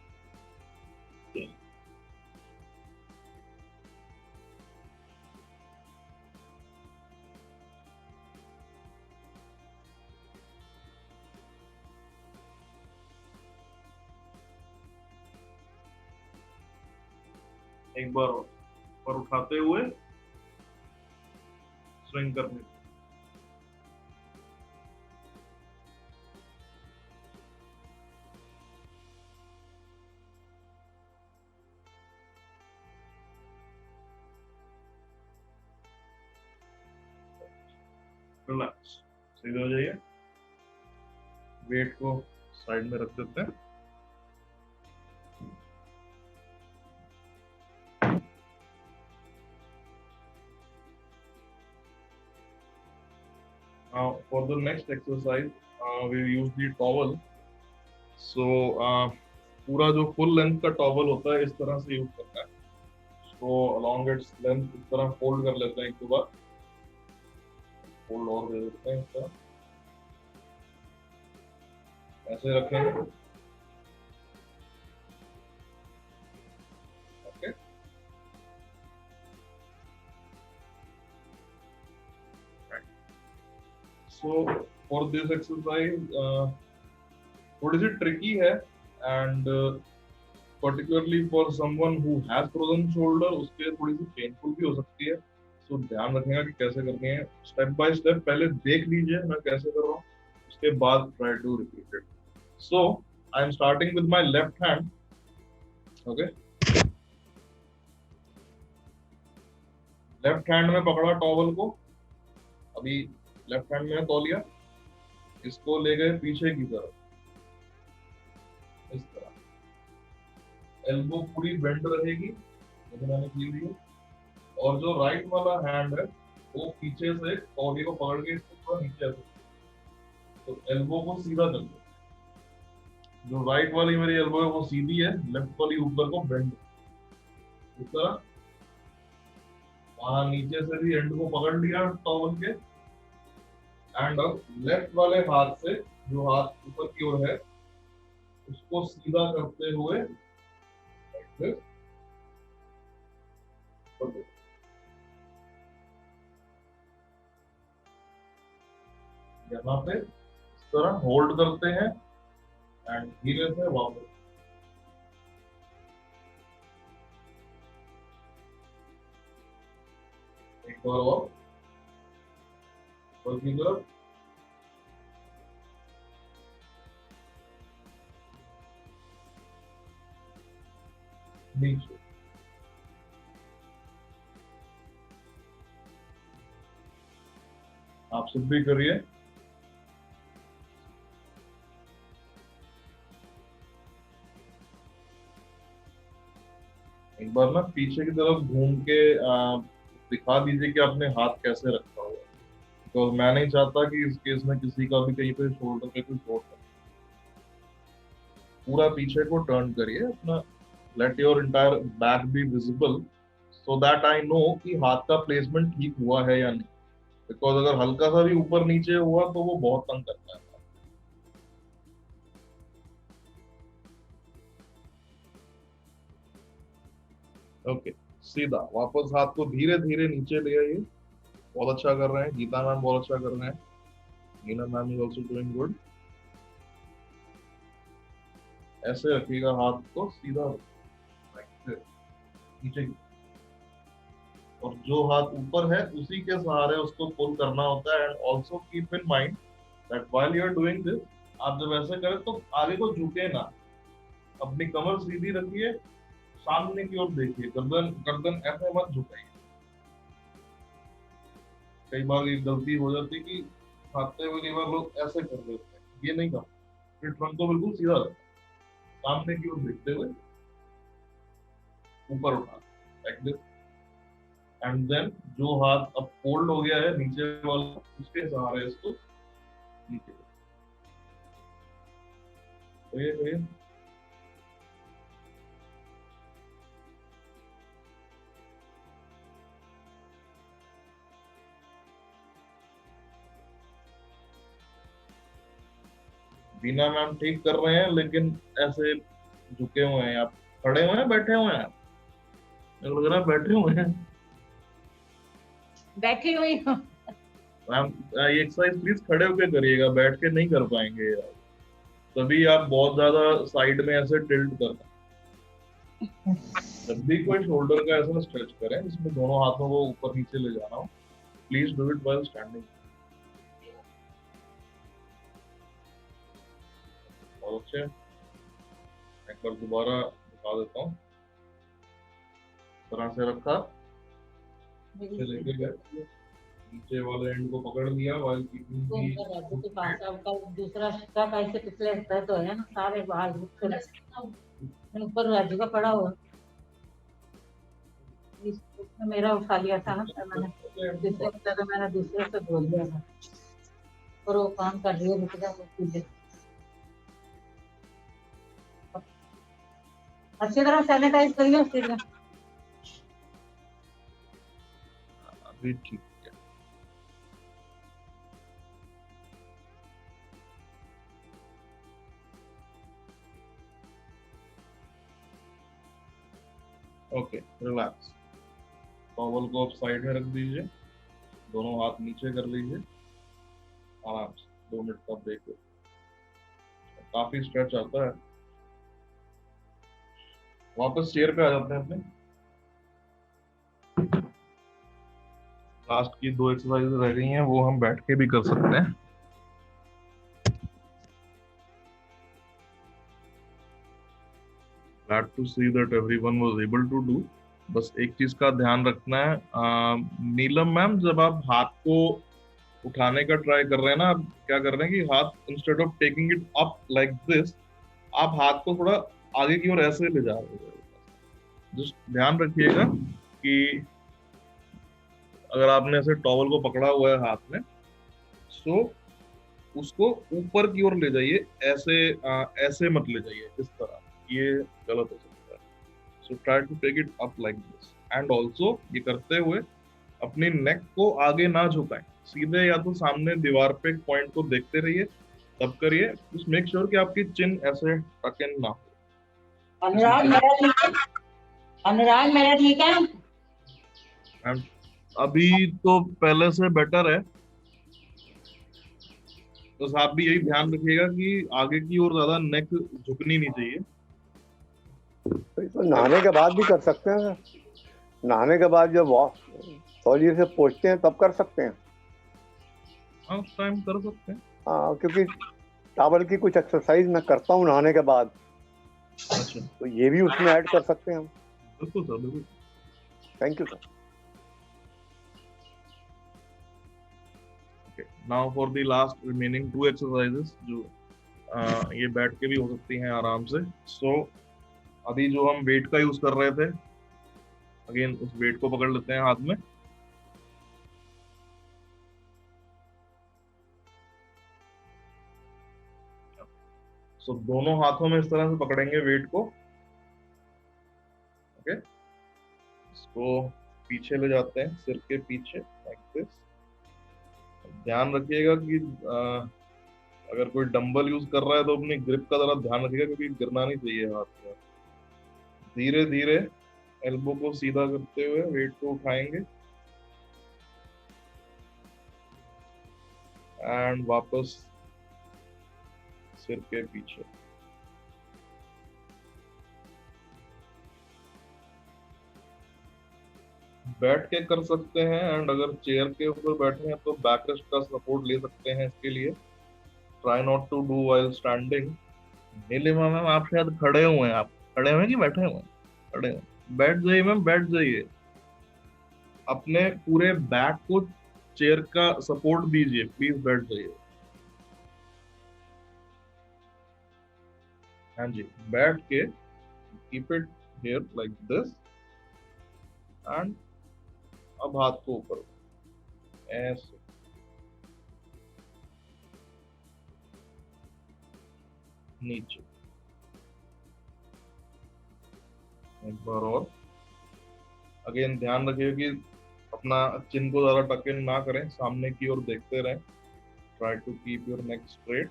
एक बार और उठाते हुए स्विंग करने। रिलैक्स, सीधे हो जाइए, वेट को साइड में रख देते हैं। Now for the next exercise, we use the towel. So पूरा जो फुल लेंथ का टॉवल होता है इस तरह से यूज करना है। So along its length इस तरह फोल्ड कर लेते हैं, एक बार फोल्ड और दे देते हैं इस तरह, ऐसे रखेंगे। Okay, so for this exercise थोड़ी सी ट्रिकी है and particularly for someone who has frozen shoulder उसके लिए थोड़ी सी पेनफुल भी हो सकती है। सो ध्यान रखिएगा कि कैसे करनी है, स्टेप बाय स्टेप पहले देख लीजिए मैं कैसे कर रहा हूँ, उसके बाद try to repeat it. So I am starting with my left hand. Okay, left hand में पकड़ा टॉवल को, अभी लेफ्ट हैंड में तौलिया, इसको ले गए पीछे की तरफ इस तरह, एल्बो पूरी बेंड रहेगी जैसे मैंने की हुई है, और जो राइट वाला हैंड है वो पीछे से तौलिए को पकड़ के इसको थोड़ा नीचे से, तो एल्बो को सीधा कर दो। जो राइट वाली मेरी एल्बो है वो सीधी है, लेफ्ट वाली ऊपर को बेंड इस तरह। वहां नीचे से भी एंड को पकड़ लिया टॉवल के, एंड अब लेफ्ट वाले हाथ से जो हाथ ऊपर की ओर है उसको सीधा करते हुए यहाँ पे इस तरह होल्ड करते हैं एंड धीरे से वापस। एक बार और ऊपर की तरफ, नीचे। आप सब भी करिए। एक बार ना पीछे की तरफ घूम के दिखा दीजिए कि आपने हाथ कैसे रखा हुआ है, तो मैं नहीं चाहता कि इस केस में किसी का भी कहीं पे शोल्डर पे कोई चोट लगे। पूरा पीछे को टर्न करिए अपना, let your entire back be visible, so that I know कि हाथ का प्लेसमेंट ठीक हुआ है या नहीं। बिकॉज अगर हल्का सा भी ऊपर नीचे हुआ तो वो बहुत तंग करता है। ओके, सीधा वापस हाथ को धीरे धीरे नीचे ले आइए। बहुत अच्छा कर रहे हैं, गीता मैम बहुत अच्छा कर रहे हैं, Meena ma'am is also doing good. ऐसे रखिएगा हाथ को सीधा नीचे, और जो हाथ ऊपर है उसी के सहारे उसको पुल करना होता है। And also keep in mind that while you are doing this, आप जब ऐसे करें तो आगे को झुके ना, अपनी कमर सीधी रखिए, सामने की ओर देखिए, गर्दन गर्दन ऐसे मत झुकाइए। कई बार ये गलती हो जाती है कि खाते हुए कई बार लोग ऐसे कर देते हैं, ये नहीं करना। फिर ट्रंक को बिल्कुल सीधा रखो, सामने की ओर देखते हुए ऊपर उठा, लाइक दिस। एंड देन जो हाथ अब फोल्ड हो गया है नीचे वाला, उसके सहारे इसको नीचे ये बीना मैम ठीक कर रहे हैं, लेकिन ऐसे झुके हुए हैं आप, खड़े हुए हैं बैठे हुए हैं? मेरे को लग रहा है बैठे हुए हैं। बैठी हुई हूँ मैम ये एक्सरसाइज प्लीज खड़े होकर करिएगा, बैठ के नहीं कर पाएंगे यार। तभी आप बहुत ज्यादा साइड में ऐसे टिल्ट करना। जब भी कोई शोल्डर का ऐसा स्ट्रेच करें जिसमें दोनों हाथों को ऊपर नीचे ले जाना हो, please do it while standing. और अच्छे, एक बार दोबारा दिखा देता हूँ। तरह से रखा, नीचे लेके गए, नीचे वाले एंड को पकड़ लिया व्हाइल कीपिंग दी। राजू के पास अब का दूसरा सिक्का कैसे पिछले हफ्ते तो है ना, सारे बाहर ऊपर राजू का पड़ा हुआ, इसमें मेरा उठा लिया था ना, तो मैंने दूसरे हफ्ते तो मैंने दूसरे से बोल दिया था, और वो काम कर रही है, रुक जा तुझे अच्छी तरह सैनिटाइज करिए उसके लिए। अभी ठीक है। Okay, relax. टॉवल को आप साइड में रख दीजिए, दोनों हाथ नीचे कर लीजिए, आराम से 2 मिनट का ब्रेक हो। काफी स्ट्रेच आता है। वापस चेयर पे आ जाते हैं अपने। लास्ट की 2 एक्सरसाइज रह गई हैं, वो हम बैठ के भी कर सकते हैं। Glad to see that everyone was able to do। बस एक चीज का ध्यान रखना है, नीलम मैम, जब आप हाथ को उठाने का ट्राई कर रहे हैं ना, आप क्या कर रहे हैं कि हाथ instead of taking it up like this, आप हाथ को थोड़ा आगे की ओर ऐसे ले जा रहे हैं। जस्ट ध्यान रखिएगा कि अगर आपने ऐसे टॉवल को पकड़ा हुआ है हाथ में, सो उसको ऊपर की ओर ले जाइए, ऐसे ऐसे मत ले जाइए इस तरह, ये गलत हो सकता है। So try to take it up like this. And also ये करते हुए अपनी नेक को आगे ना झुकाएं, सीधे या तो सामने दीवार पे पॉइंट को देखते रहिए, तब करिए। जस्ट मेक श्योर कि आपकी चिन ऐसे टक इन ना हो। अनुराग मेरा ठीक है, अनुराग मेरा ठीक है। अभी तो पहले से बेटर है। बस आप भी यही ध्यान रखिएगा कि आगे की ओर ज्यादा नेक झुकनी नहीं चाहिए। तो इसको नहाने के बाद भी कर सकते हैं, नहाने के बाद जब तौलिए से पोंछते हैं तब कर सकते हैं। हाँ, उस टाइम कर सकते हैं। हाँ, क्योंकि टावल की कुछ एक्सरसाइज मैं करता हूँ नहाने के बाद, अच्छा, तो ये भी उसमें ऐड कर सकते हैं हम। बिल्कुल सर, बिल्कुल। Thank you sir. Now for the last remaining 2 exercises, जो ये बैठ के भी हो सकती हैं आराम से। सो अभी जो हम वेट का यूज कर रहे थे, अगेन उस वेट को पकड़ लेते हैं हाथ में। सो दोनों हाथों में इस तरह से पकड़ेंगे वेट को। ओके, इसको पीछे ले जाते हैं, सिर के पीछे, लाइक दिस। ध्यान रखिएगा कि अगर कोई डंबल यूज कर रहा है तो अपनी ग्रिप का जरा ध्यान रखिएगा, क्योंकि गिरना नहीं चाहिए हाथ में। धीरे धीरे एल्बो को सीधा करते हुए वेट को उठाएंगे एंड वापस सिर के पीछे। बैठ के कर सकते हैं, एंड अगर चेयर के ऊपर बैठे हैं तो बैक रेस्ट का सपोर्ट ले सकते हैं इसके लिए। Try not to do while standing. Neelima ma'am, आप शायद खड़े हुए हैं। आप खड़े हुए हैं कि बैठे हुए हैं? खड़े हुए। बैठ जाइए मैम, बैठ जाइए। अपने पूरे बैक को चेयर का सपोर्ट दीजिए, प्लीज बैठ जाइए। हाँ जी, बैठ के keep it here like this, and अब हाथ को ऊपर ऐसे। नीचे एक बार और। अगेन ध्यान रखिए कि अपना चिन को ज्यादा टक इन ना करें, सामने की ओर देखते रहें। Try to keep your neck straight.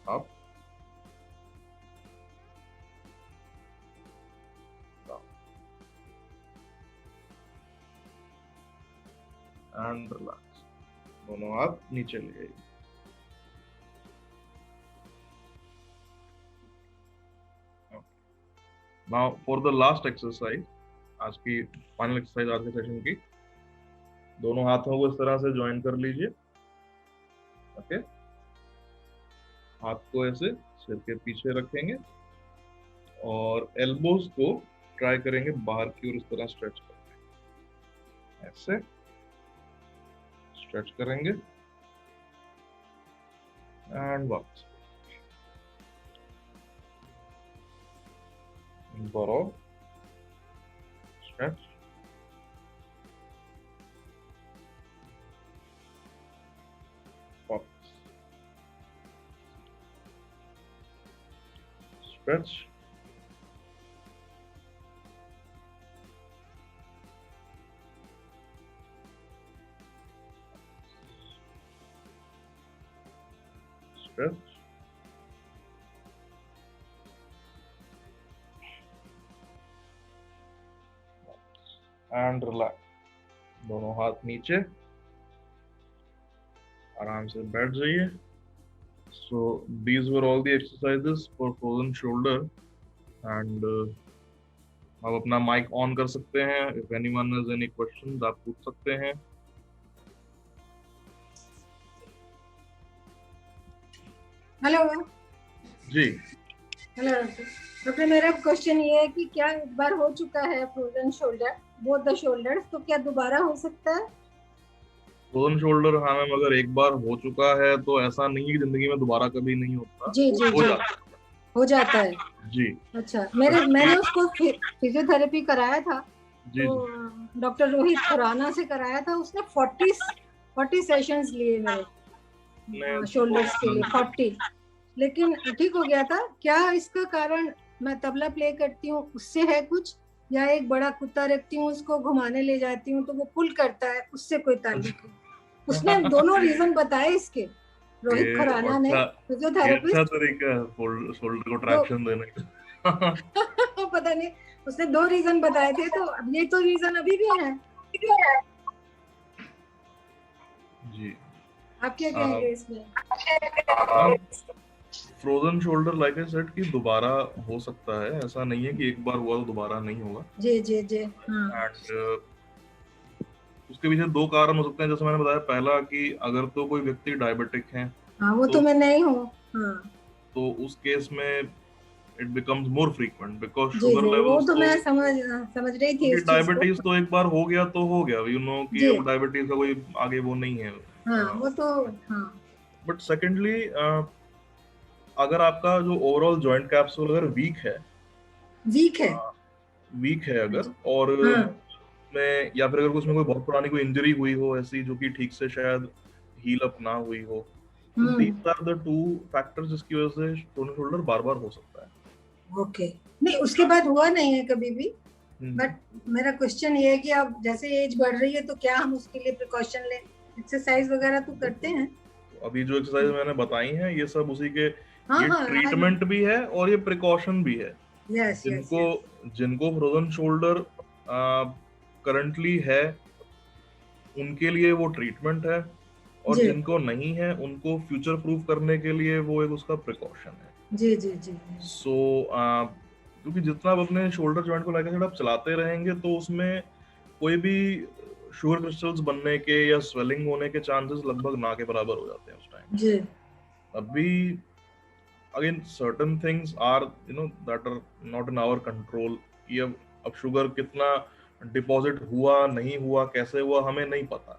up, down, and relax। दोनों हाथ नीचे ले आइए। Now for the last exercise, आज की फाइनल एक्सरसाइज आज के सेशन की, दोनों हाथों को इस तरह से ज्वाइन कर लीजिए। ओके, हाथ को ऐसे सिर के पीछे रखेंगे और एल्बोज को ट्राई करेंगे बाहर की ओर इस तरह स्ट्रेच करके। ऐसे स्ट्रेच करेंगे एंड वापस बरो स्ट्रेच, वापस स्ट्रेच, स्ट्रेच, एंड रिलैक्स। दोनों हाथ नीचे, आराम से बैठ जाइए। So these were all the exercises for frozen shoulder, and आप अपना माइक ऑन कर सकते हैं। If anyone has any questions, आप पूछ सकते हैं। हेलो जी हेलो डॉक्टर, मेरा क्वेश्चन ये है कि क्या एक बार हो चुका है frozen shoulder, both the shoulders, तो क्या दोबारा हो सकता है? फ्रोजन शोल्डर, हाँ मैम, अगर एक बार हो चुका है तो ऐसा नहीं है कि जिंदगी में दोबारा कभी नहीं होता। जी जी हो जी, जाता हो जाता है जी अच्छा, मैंने उसको फिजियोथेरेपी कराया था, जी तो डॉक्टर रोहित खुराना से कराया था। उसने 40 सेशंस लिए मेरे शोल्डर्स के लिए, 40, लेकिन ठीक हो गया था। क्या इसका कारण, मैं तबला प्ले करती हूँ उससे है कुछ, या एक बड़ा कुत्ता रखती हूँ उसको घुमाने ले जाती हूँ तो वो पुल करता है, उससे कोई ताल्लुक है? उसने दोनों रीजन बताए इसके, रोहित खुराना ने, फिजियोथेरेपिस्ट। अच्छा तरीका है शोल्डर को ट्रैक्शन देने का। पता नहीं, उसने 2 रीजन बताए थे, तो अब ये तो रीजन अभी भी है। जी आप क्या कहेंगे इसमें? Frozen shoulder like I said कि दोबारा हो सकता है, ऐसा नहीं है कि एक बार हुआ तो दोबारा नहीं होगा। जी जी जी। हाँ एंड उसके पीछे 2 कारण हो सकते हैं, जैसे मैंने बताया, पहला कि अगर तो कोई व्यक्ति डायबिटिक है हाँ, वो तो तो मैं नहीं हूँ। हाँ उस केस में it becomes more frequent because जी शुगर जी, वो लेवल्स तो तो, मैं समझ रही थी क्योंकि इस चीज को। डायबिटीज तो एक बार हो गया तो हो गया, यू नो कि जी अब डायबिटीज का कोई आगे वो नहीं है। हाँ, वो तो हाँ। बट सेकेंडली, अगर आपका जो ओवरऑल जॉइंट कैप्सूल अगर वीक है। वीक है अगर, और हाँ में या फिर अगर उसमें कोई बहुत पुरानी कोई इंजरी हुई हो ऐसी जो कि ठीक से शायद हील अप ना हुई हो, तो हम्म। दीज आर द 2 फैक्टर्स जिसकी वजह से फ्रोजन शोल्डर बार बार हो सकता है। ओके, नहीं उसके बाद हुआ नहीं है कभी भी। हम्म। बट मेरा क्वेश्चन ये है कि अब जैसे एज बढ़ रही है तो क्या हम उसके लिए प्रिकॉशन लें? एक्सरसाइज वगैरह तो करते हैं। तो अभी जो एक्सरसाइज मैंने बताई हैं ये सब उसी के, हाँ ये हाँ, ट्रीटमेंट भी है और ये प्रिकॉशन भी है। यस यस जिनको यस। जिनको फ्रोजन शोल्डर करंटली है उनके लिए वो ट्रीटमेंट है, और जी जिनको नहीं है उनको फ्यूचर प्रूफ करने के लिए वो एक उसका प्रिकॉशन है। जी जी जी। सो क्योंकि जितना आप अपने शोल्डर जॉइंट को लेकर आप चलाते रहेंगे तो उसमें कोई भी शुगर क्रिस्टल्स बनने के या स्वेलिंग होने के चांसेस लगभग ना के बराबर हो जाते हैं उस टाइम। जी अभी again certain things are that are not in our control, कि अब शुगर कितना डिपॉजिट हुआ नहीं हुआ कैसे हुआ हमें नहीं पता।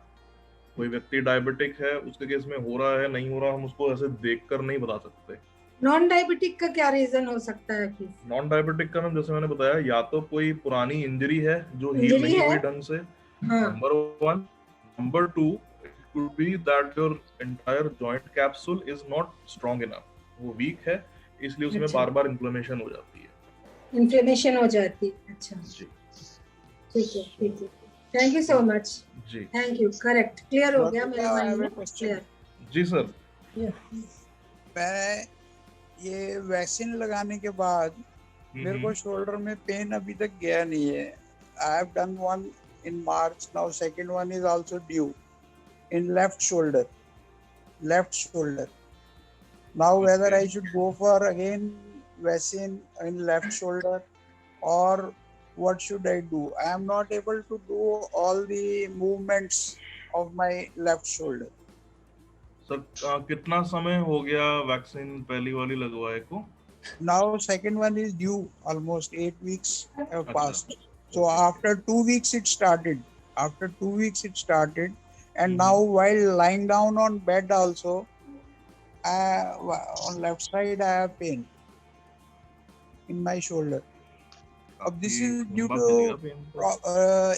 कोई व्यक्ति डायबिटिक है, उसके केस में हो रहा है नहीं हो रहा, हम उसको ऐसे देखकर नहीं बता सकते। नॉन डायबिटिक का क्या रीजन हो सकता है फिर? नॉन डायबिटिक का नाम जैसे मैंने बताया, या तो कोई पुरानी इंजरी है जो हील इंजरी नहीं है। हुई ढंग से, हाँ number 1। Number 2, it could be that your entire joint capsule is not strong enough, वो वीक है, इसलिए उसमें अच्छा, बार बार इन्फ्लेमेशन हो जाती है। इन्फ्लेमेशन हो जाती है। अच्छा जी ठीक है ठीक है। Thank you so much. जी थैंक यू, करेक्ट, क्लियर हो गया मेरे I माइंड have a में। question. क्लियर। जी सर। मैं ये वैक्सीन लगाने के बाद मेरे को शोल्डर में पेन अभी तक गया नहीं है। I have done one in March, now second one is also due in left shoulder. Now whether I should go for again vaccine in left shoulder or what should I do? I am not able to do all the movements of my left shoulder. Sir कितना समय हो गया vaccine पहली वाली लगवाए को? Now second one is due, almost 8 weeks have अच्छा। passed. So after 2 weeks it started. And now while lying down on bed also, on left side I have pain in my shoulder. This is due to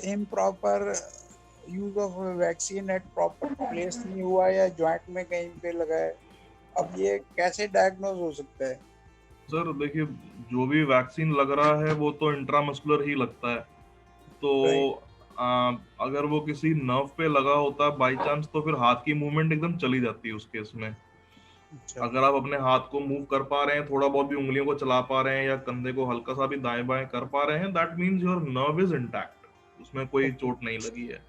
improper use of vaccine at proper place नहीं हुआ या joint में कहीं पे लगा है। अब ये कैसे डायग्नोज हो सकता है? सर देखिए, जो भी वैक्सीन लग रहा है वो तो इंट्रामस्कुलर ही लगता है, तो अगर वो किसी नर्व पे लगा होता है बाई चांस तो फिर हाथ की मूवमेंट एकदम चली जाती है उस केस में। अगर आप अपने हाथ को मूव कर पा रहे हैं, थोड़ा बहुत भी उंगलियों को चला पा रहे हैं या कंधे को हल्का सा भी दाएं बाएं कर पा रहे हैं, that means your nerve is intact, उसमें कोई चोट नहीं लगी है।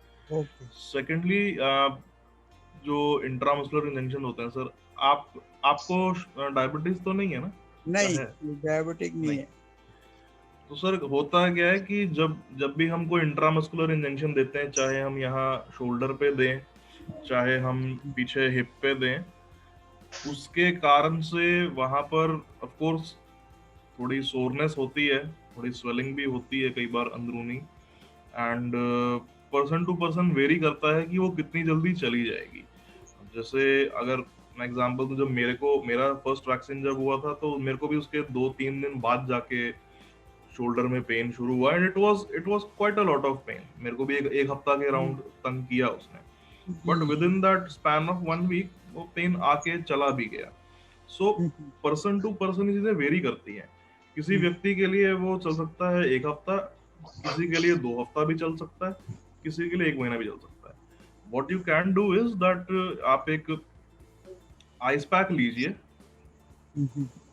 सेकेंडली, जो इंट्रामस्कुलर इंजेक्शन होते हैं सर, आपको डायबिटीज तो नहीं है ना? नहीं, डायबिटिक नहीं है। तो सर होता क्या है कि जब भी हम कोई इंट्रामस्कुलर इंजेक्शन देते हैं, चाहे हम यहाँ शोल्डर पे दें चाहे हम पीछे हिप पे दें, उसके कारण से वहां पर ऑफ कोर्स थोड़ी सोरनेस होती है, थोड़ी स्वेलिंग भी होती है कई बार अंदरूनी, and person to person vary करता है कि वो कितनी जल्दी चली जाएगी। जैसे अगर मैं एग्जांपल दूं, जब मेरा फर्स्ट वैक्सीन जब हुआ था तो मेरे को भी उसके 2-3 दिन बाद जाके शोल्डर में पेन शुरू हुआ, and it was quite a lot of pain. मेरे को भी एक हफ्ता के अराउंड तंग किया उसने, but within that span of 1 week वो पेन आके चला भी गया। सो पर्सन टू पर्सन चीजें वेरी करती हैं। किसी व्यक्ति के लिए वो चल सकता है 1 हफ्ता, किसी के लिए 2 हफ्ता भी चल सकता है, किसी के लिए 1 महीना भी चल सकता है। What you can do is that आप एक आइस पैक लीजिए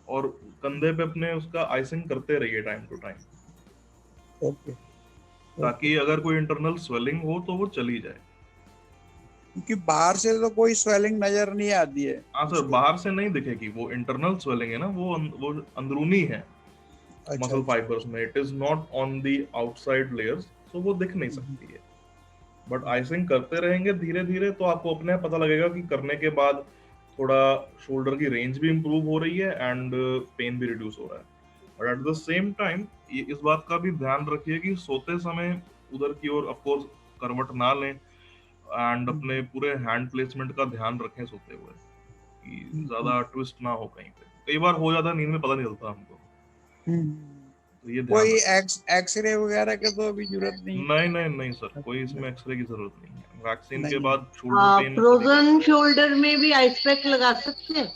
और कंधे पे अपने उसका आइसिंग करते रहिए टाइम टू टाइम। ओके, ताकि अगर कोई इंटरनल स्वेलिंग हो तो वो चली जाए। क्योंकि बाहर से तो कोई स्वेलिंग नजर नहीं आती है। हाँ सर, बाहर से नहीं दिखेगी, वो इंटरनल स्वेलिंग है ना, वो अंदरूनी है अच्छा, मसल फाइबर्स में, it is not on the outside layers, तो वो दिख नहीं सकती है। बट आइसिंग करते रहेंगे धीरे धीरे तो आपको अपने आप पता लगेगा कि करने के बाद थोड़ा शोल्डर की रेंज भी इंप्रूव हो रही है एंड पेन भी रिड्यूस हो रहा है। But at the same time ये इस बात का भी ध्यान रखिए कि सोते समय उधर की ओर ऑफ कोर्स करवट ना लें एंड अपने पूरे हैंड प्लेसमेंट का ध्यान रखें सोते हुए कि ज्यादा ट्विस्ट ना हो कहीं पे। कई बार हो जाता है नींद में, पता नहीं चलता हमको, तो ये ध्यान कोई रखें। एक्सरे वगैरह की तो अभी जरूरत नहीं? नहीं सर, कोई इसमें एक्सरे की जरूरत नहीं है। वैक्सीन के बाद शोल्डर पेन फ्रोजन शोल्डर में भी आइस पैक लगा सकते हैं?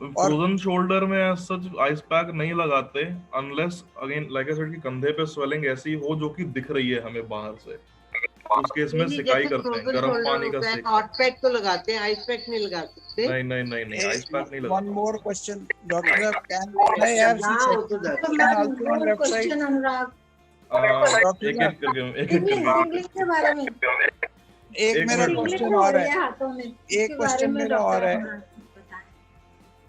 फ्रोजन शोल्डर में सच आइस पैक नहीं लगाते unless again like I said कि कंधे पे स्वेलिंग ऐसी हो जो कि दिख रही है हमें बाहर से, उस केस में सिकाई करते हैं, गर्म पानी का सेक। हॉट पैक तो लगाते हैं, आइस पैक नहीं लगा सकते। नहीं आइस पैक नहीं लगाते। वन मोर क्वेश्चन डॉक्टर साहब, can I have see on left side? Question Anurag, एक करके के बारे में एक मेरा क्वेश्चन और है, हाथों में, एक क्वेश्चन मेरा और है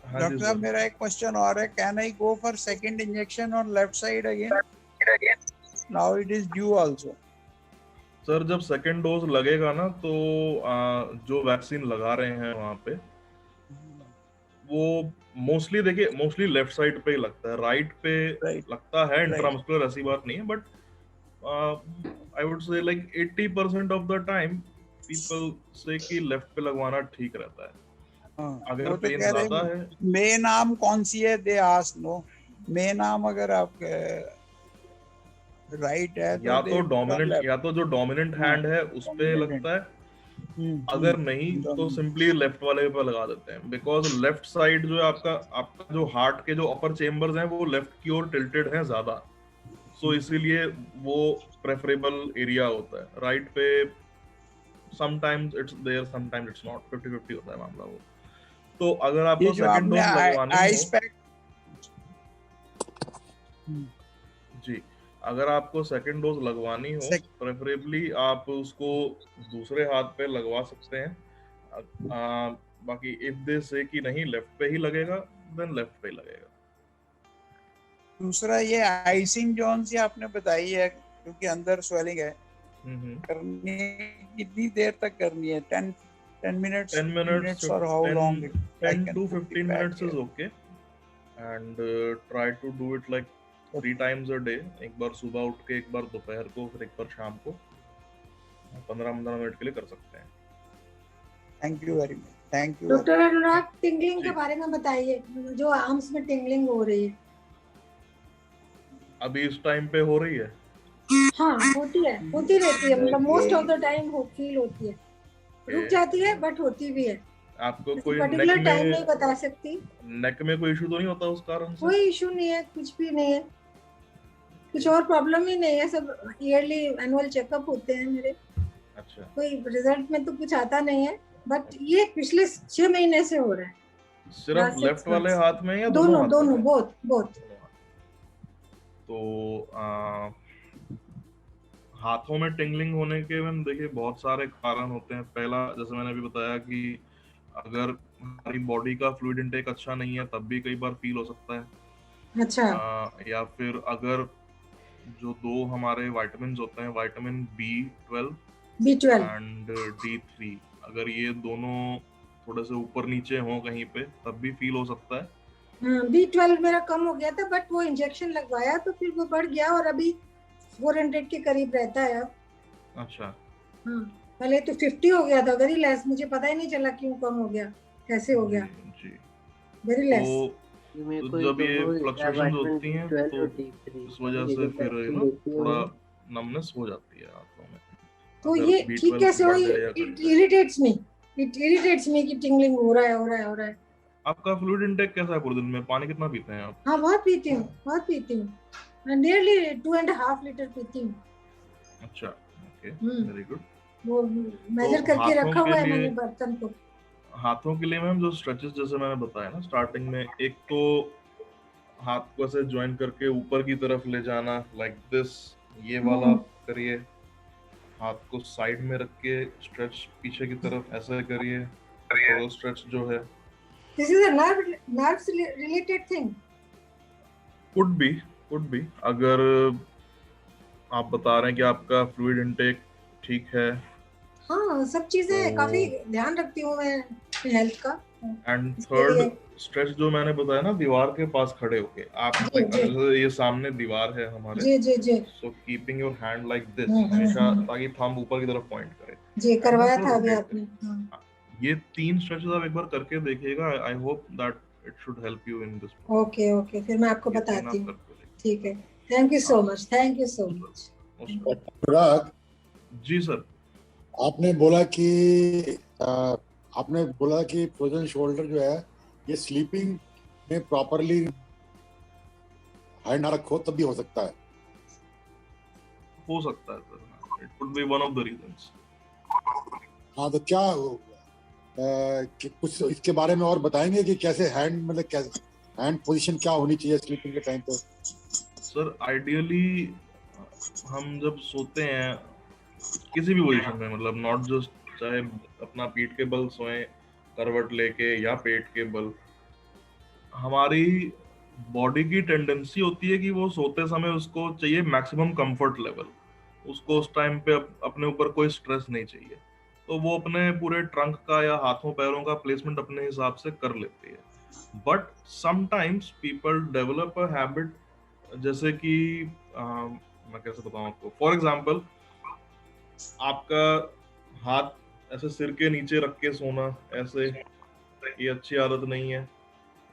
हाँ जी डॉक्टर साहब, मेरा एक क्वेश्चन और है, can I go for second injection on left side again? Now it is due also. Sir जब सेकंड डोज लगेगा ना तो जो वैक्सीन लगा रहे हैं वहां पे वो मोस्टली देखिए मोस्टली लेफ्ट साइड पे ही लगता है, राइट पे लगता है इंट्रामस्कुलर, ऐसी बात नहीं है, बट आई वुड से like 80% of the time people से कि लेफ्ट पे लगवाना ठीक रहता है। अगर पेन ज्यादा है, मेन आर्म कौन सी है, they ask no, main arm अगर आपके राइट है या तो डोमिनेंट, या तो जो डोमिनेंट हैंड है उस पे लगता है, अगर नहीं तो सिंपली लेफ्ट वाले पे लगा देते हैं, बिकॉज लेफ्ट साइड जो है आपका जो हार्ट के जो अपर चेम्बर्स हैं वो लेफ्ट की ओर टिल्टेड हैं ज्यादा, सो इसीलिए वो प्रेफरेबल एरिया होता है। राइट पे sometimes it's there sometimes it's not, 50-50 होता है मामला वो। तो अगर आपको सेकंड डोज लगवानी हो, जी अगर आपको सेकंड डोज लगवानी हो प्रेफरेबली आप उसको दूसरे हाथ पे लगवा सकते हैं। बाकी इफ दे से कि नहीं लेफ्ट पे ही लगेगा देन लेफ्ट पे ही लगेगा। दूसरा ये आइसिंग जोन सी आपने बताई है क्योंकि अंदर स्वेलिंग है, करनी कितनी देर तक करनी है? 10 minutes or how long? 10 to 15 minutes is okay and try to do it like 3 times a day, एक बार सुबह उठ के, एक बार दोपहर को, फिर एक बार शाम को, 15-15 मिनट के लिए कर सकते हैं। Thank you very much, thank you doctor Anurag. Tingling के बारे में बताइए, जो आर्म्स में टिंगलिंग हो रही है अभी इस टाइम पे हो रही है? हाँ होती रहती है, मतलब most of the time feel होती है, रुक जाती है बट होती भी है। आपको कोई पर्टिकुलर टाइम नहीं बता सकती। नेक में कोई इशू तो नहीं होता उस कारण से? कोई इशू नहीं है, कुछ भी नहीं है, कुछ और प्रॉब्लम ही नहीं है, सब ईयरली एनुअल चेकअप होते हैं मेरे। अच्छा, कोई रिजल्ट में तो कुछ आता नहीं है, बट ये पिछले 6 महीने से हो रहा है। सिर्फ लेफ्ट वाले हाथ में या दोनों बोथ? तो हाथों में टिंगलिंग होने के मैम देखिए बहुत सारे कारण होते हैं। पहला जैसे मैंने अभी बताया कि अगर हमारी बॉडी का फ्लूइड इनटेक अच्छा नहीं है तब भी कई बार फील हो सकता है। अच्छा। या फिर अगर जो 2 हमारे विटामिन्स होते हैं, विटामिन B12 एंड D3, अगर ये दोनों थोड़े से ऊपर नीचे हो कहीं पे तब भी फील हो सकता है। B12 मेरा कम हो गया था बट वो इंजेक्शन लगवाया तो फिर वो बढ़ गया और अभी 400 के करीब रहता है अब। अच्छा। हाँ, पहले तो 50 हो गया था, वेरी लेस, मुझे पता ही नहीं चला क्यों कम हो गया, कैसे हो गया जी, वेरी लेस। तो जब ये फ्लक्चुएशंस होती हैं तो इस वजह से फिर थोड़ा नमनेस हो जाती है हाथों में। तो ये ठीक कैसे हुई? इट इरिटेट्स मी कि टिंगलिंग हो रहा है। आपका फ्लूइड इनटेक कैसा है पूरे दिन में? पानी कितना पीते हैं आप? हाँ बहुत पीती हूँ, नियरली 2.5 लीटर पीती हूँ। अच्छा, ओके, वेरी गुड। वो मेजर करके रखा हुआ है मैंने बर्तन को। हाथों के लिए मैम जो स्ट्रेचेस जैसे मैंने बताया ना स्टार्टिंग में, एक तो हाथ को ऐसे ज्वाइन करके ऊपर की तरफ ले जाना, लाइक दिस, ये वाला करिए। हाथ को साइड में रख के स्ट्रेच पीछे की तरफ ऐसे करिए, थोड़ा स्ट्रेच जो है। This is a nerves related thing. Could be अगर आप बता रहे हैं कि आपका फ्लूइड इनटेक ठीक है। हाँ, सब चीजें काफी ध्यान रखती हूँ मैं हेल्थ का। एंड थर्ड स्ट्रेच जो मैंने बताया ना, दीवार के पास खड़े होके आप, ये सामने दीवार है हमारे, जी। So keeping your hand like this हमेशा, ताकि थंब ऊपर की तरफ पॉइंट करे। जी, करवाया था अभी आपने। ये 3 स्ट्रेचेस आप एक बार करके देखिएगा। I hope that it should help you in this. Okay, फिर मैं आपको बताती हूँ। ठीक है, thank you so much. Anurag ji sir, आपने बोला कि फ्रोजन शोल्डर जो है ये स्लीपिंग में प्रॉपरली हैंड ना रखो तब भी हो सकता है sir, it could be one of the reasons. हाँ, तो क्या कि कुछ इसके बारे में और बताएंगे कि कैसे हैंड, मतलब कैसे हैंड पोजीशन क्या होनी चाहिए स्लीपिंग के टाइम पे? सर आइडियली हम जब सोते हैं किसी भी पोजीशन में, मतलब नॉट जस्ट चाहे अपना पीठ के बल सोएं करवट लेके या पेट के बल, हमारी बॉडी की टेंडेंसी होती है कि वो सोते समय उसको चाहिए मैक्सिमम कंफर्ट लेवल, उसको उस टाइम पे अपने ऊपर कोई स्ट्रेस नहीं चाहिए, तो वो अपने पूरे ट्रंक का या हाथों पैरों का प्लेसमेंट अपने हिसाब से कर लेती है। But sometimes people develop a habit, जैसे कि मैं कैसे बताऊं आपको, फॉर एग्जांपल आपका हाथ ऐसे सिर के नीचे रख के सोना, ऐसे, ये अच्छी आदत नहीं है।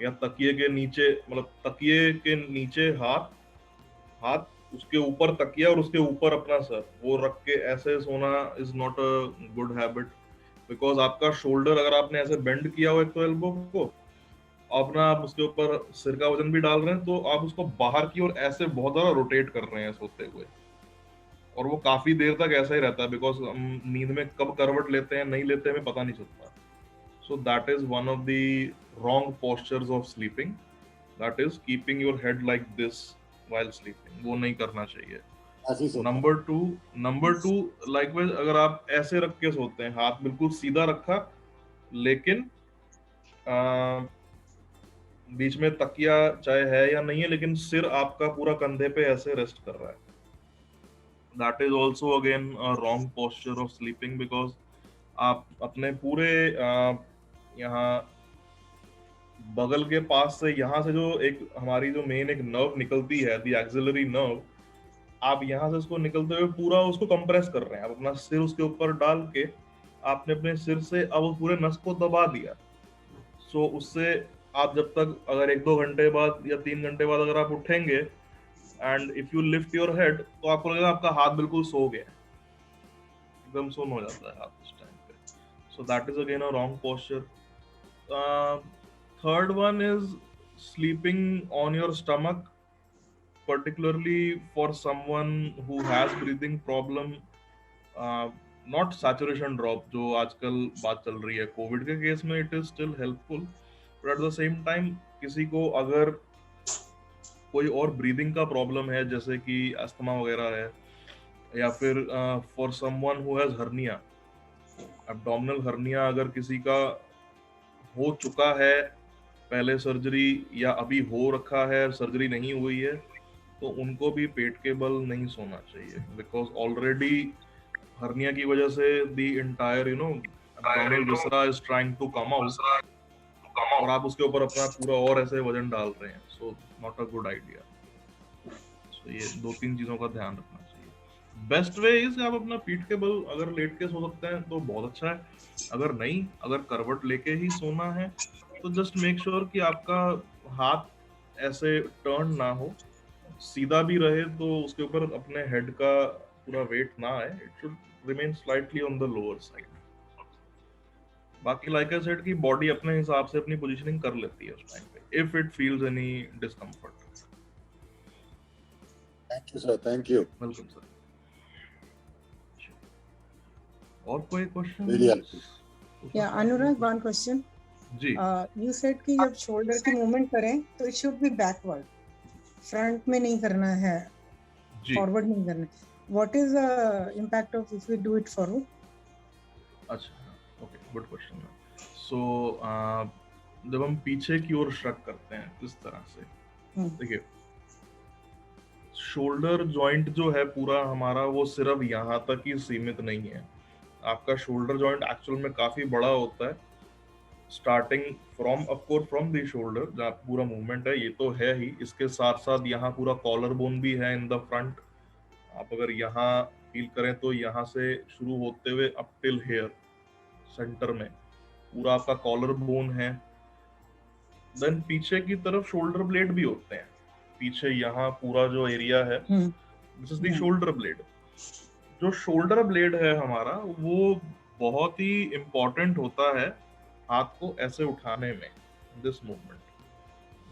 या तकिए के नीचे, मतलब तकिए के नीचे हाथ उसके ऊपर तकिया और उसके ऊपर अपना सर वो रख के ऐसे सोना is not a good habit, because आपका शोल्डर अगर आपने ऐसे बेंड किया हो एक तो एल्बो को, अपना आप उसके ऊपर सिर का वजन भी डाल रहे हैं, तो आप उसको बाहर की ओर ऐसे बहुत ज्यादा रोटेट कर रहे हैं सोते हुए, और वो काफी देर तक ऐसा ही रहता है, बिकॉज हम नींद में कब करवट लेते हैं नहीं लेते हमें पता नहीं चलता। So that is one of the wrong postures of sleeping, that is keeping your head like this while sleeping, वो नहीं करना चाहिए। नंबर टू लाइकवाइज अगर आप ऐसे रख के सोते हैं, हाथ बिल्कुल सीधा रखा लेकिन बीच में तकिया चाहे है या नहीं है, लेकिन सिर आपका पूरा कंधे पे ऐसे रेस्ट कर रहा है, that is also again a wrong posture of sleeping, because आप अपने पूरे यहाँ बगल के पास से, यहाँ से जो एक हमारी जो मेन एक नर्व निकलती है, द एक्सिलरी नर्व, आप यहाँ से उसको निकलते हुए पूरा उसको कंप्रेस कर रहे हैं। आप अपना सिर उसके ऊपर डाल के आपने अपने सिर से अब उस पूरे नस को दबा दिया। सो उससे आप जब तक अगर 1-2 घंटे बाद या 3 घंटे बाद अगर आप उठेंगे and if you lift your head, तो आपको लगेगा आपका हाथ बिल्कुल सो गया, एकदम सुन्न हो जाता है हाथ उस टाइम पे। So that is again a wrong posture. Third one is sleeping on your stomach, particularly for someone who has breathing problem, not saturation drop जो आजकल बात चल रही है कोविड के केस में, it is still helpful, but at the same time किसी को अगर कोई और ब्रीदिंग का प्रॉब्लम है, जैसे कि अस्थमा वगैरह है, या फिर for someone who has hernia, abdominal hernia अगर किसी का हो चुका है पहले सर्जरी, या अभी हो रखा है सर्जरी नहीं हुई है, तो उनको भी पेट के बल नहीं सोना चाहिए, बिकॉज ऑलरेडी हर्निया की वजह से the entire abdominal viscera is trying to come out, और आप उसके ऊपर अपना पूरा और ऐसे वजन डाल रहे हैं, so not a good idea. So ये 2-3 चीजों का ध्यान रखना चाहिए। बेस्ट वे इज आप अपना पीठ के बल अगर लेट के सो सकते हैं तो बहुत अच्छा है, अगर नहीं, अगर करवट लेके ही सोना है तो जस्ट मेक श्योर कि आपका हाथ ऐसे टर्न ना हो, सीधा भी रहे, तो उसके ऊपर अपने हेड का पूरा वेट ना आए, it should remain slightly on the lower side. बाकी लाइक आई सेड की बॉडी अपने हिसाब से अपनी पोजीशनिंग कर लेती है उस टाइम पे, if it feels any discomfort. Thank you sir, thank you, welcome sir. और कोई क्वेश्चन? या अनुराग, वन क्वेश्चन जी। यू सेड कि जब शोल्डर की मूवमेंट करें तो it should be backward, front में नहीं करना है, जी। फॉरवर्ड नहीं करना है. What is the impact of if we do it forward? अच्छा, ओके, गुड क्वेश्चन है. सो जब हम पीछे की ओर श्रग करते हैं इस तरह से, देखिए शोल्डर जॉइंट जो है पूरा हमारा वो सिर्फ यहाँ तक ही सीमित नहीं है. आपका शोल्डर जॉइंट एक्चुअल में काफी बड़ा होता है, starting from of course from the shoulder जहाँ पूरा मूवमेंट है ये तो है ही, इसके साथ साथ यहाँ पूरा कॉलर बोन भी है इन द फ्रंट. आप अगर यहाँ फील करें तो यहाँ से शुरू होते हुए अप टिल हेयर सेंटर में पूरा आपका कॉलर बोन है. देन पीछे की तरफ शोल्डर ब्लेड भी होते हैं. पीछे यहाँ पूरा जो एरिया है this is the shoulder blade. जो शोल्डर ब्लेड है हमारा वो बहुत ही इम्पोर्टेंट होता है हाथ को ऐसे उठाने में, दिस मूवमेंट,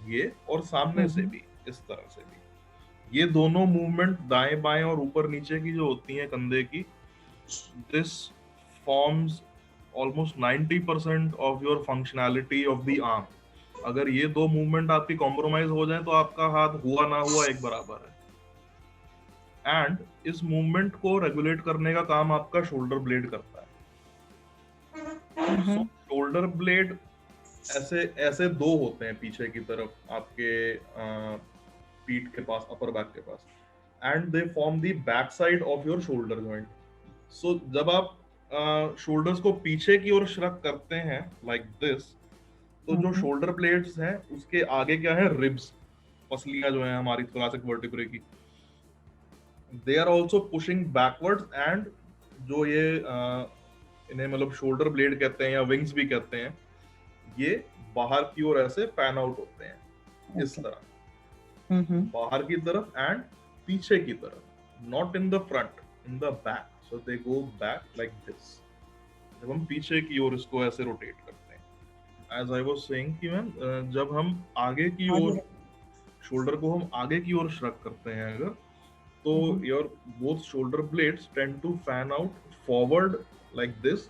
ये और सामने से भी इस तरह से भी. ये दोनों मूवमेंट दाएं बाएं और ऊपर नीचे की जो होती हैं कंधे की, this forms almost 90% of your functionality of the arm. अगर ये दो मूवमेंट आपकी कॉम्प्रोमाइज हो जाए तो आपका हाथ हुआ ना हुआ एक बराबर है. एंड इस मूवमेंट को रेगुलेट करने का काम आपका शोल्डर ब्लेड करता है. शोल्डर ब्लेड ऐसे दो होते हैं पीछे की तरफ आपके पीठ के पास, अपर बैक के पास, and they form the back side of your shoulder joint. So जब आप शोल्डर्स को पीछे की ओर श्रग करते हैं लाइक दिस, तो जो शोल्डर ब्लेड्स हैं उसके आगे क्या है, रिब्स, पसलियां जो हैं हमारी थोरैसिक वर्टिब्रे की, they are also pushing backwards. And जो ये इन्हें मतलब शोल्डर ब्लेड कहते हैं या विंग्स भी कहते हैं, ये बाहर की ओर ऐसे पैन आउट होते हैं इस तरह, बाहर की तरफ एंड पीछे की तरफ, not in the front, in the back. So they go back like this. जब हम पीछे की ओर इसको ऐसे रोटेट करते हैं, एज आई वाज सेइंग कि मैम जब हम आगे की ओर शोल्डर को हम आगे की ओर श्रग करते हैं अगर, तो your both shoulder blades tend to fan out forward like this.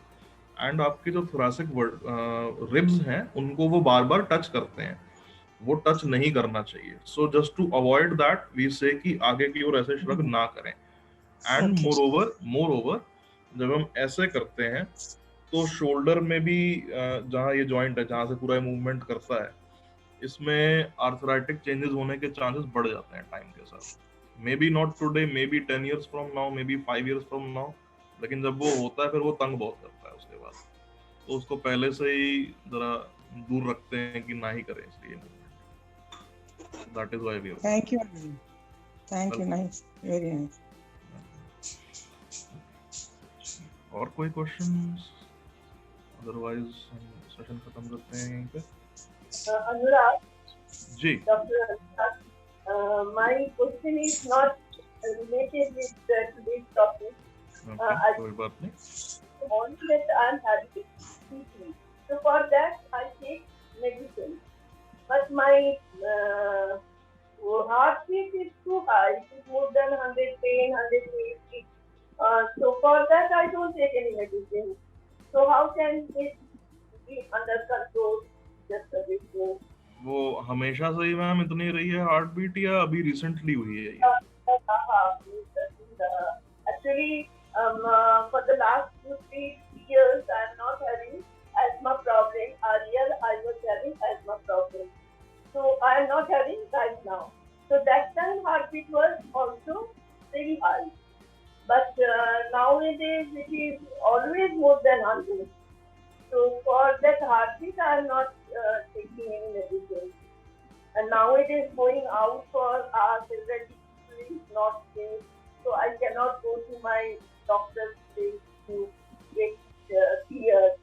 And आपके जो थोरैसिक रिब्स हैं उनको वो बार बार टच करते हैं, वो टच नहीं करना चाहिए. So just to avoid that we say कि आगे की ओर ऐसे श्रग ना करें. एंड मोर ओवर जब हम ऐसे करते हैं तो शोल्डर में भी जहाँ ये जॉइंट है जहाँ से पूरा मूवमेंट करता है, इसमें आर्थराइटिक चेंजेस होने के चांसेस बढ़ जाते हैं टाइम के साथ. May be not today, may be 10 years from now, may be 5 years from now, लेकिन जब वो होता है फिर वो तंग बहुत करता है उसके बाद. तो उसको पहले से ही जरा दूर रखते हैं कि ना ही करें, इसलिए that is why we. Thank you, nice, very nice. और कोई क्वेश्चंस? अदरवाइज हम सेशन खत्म करते हैं यहीं पे. Anurag ji. Doctor, my question is not related with today's topic. कोई बात नहीं. Only that I am having CP. So for that I take medicine. But my heart rate is too high. It is more than 110, 120. So for that I don't take any medicine. So how can it be under control? Just a bit more. वो हमेशा से ही ma'am इतनी रही है heart beat या अभी recently हुई है ये? Actually, for the last 2-3 years, I am not having asthma problem. Earlier, I was having asthma problem. So I am not having right now. So that time heartbeat was also very high. But nowadays it is always more than 100. So for that heartbeat, I am not taking any medicine. And now it is going out for severely not safe. So I cannot go to my doctor's place to get cleared.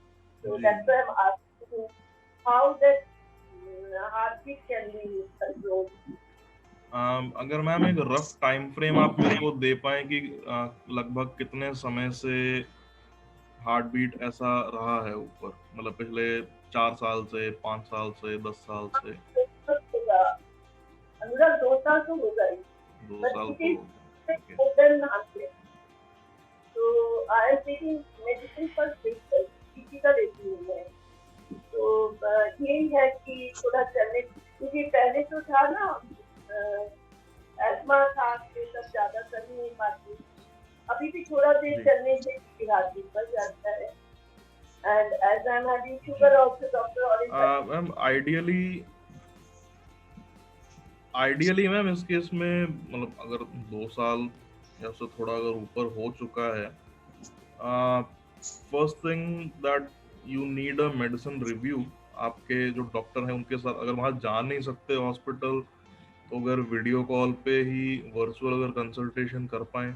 So that's why I'm asking you how that heartbeat can be controlled. अगर ma'am एक rough time frame आप मेरे को दे पाए कि लगभग कितने समय से हार्ट बीट ऐसा रहा है ऊपर, मतलब पिछले 4 साल से, 5 साल से, 10 साल से? अनुराग 2 साल तो हो गए. 2 साल तो तो I am taking medicine for BP का लेती हूँ मैं. तो यही है कि थोड़ा चलने, क्योंकि पहले तो था ना कर नहीं पाती, अभी भी थोड़ा देर जी। चलने से हाथ बीट बढ़ जाता है। And as I'm having sugar also, doctor already ma'am ideally ma'am इस केस में मतलब अगर 2 साल या उससे थोड़ा अगर ऊपर हो चुका है, first thing that you need a medicine review. आपके जो डॉक्टर हैं उनके साथ अगर वहाँ जा नहीं सकते हॉस्पिटल, तो अगर वीडियो कॉल पे ही वर्चुअल अगर कंसल्टेशन कर पाएं,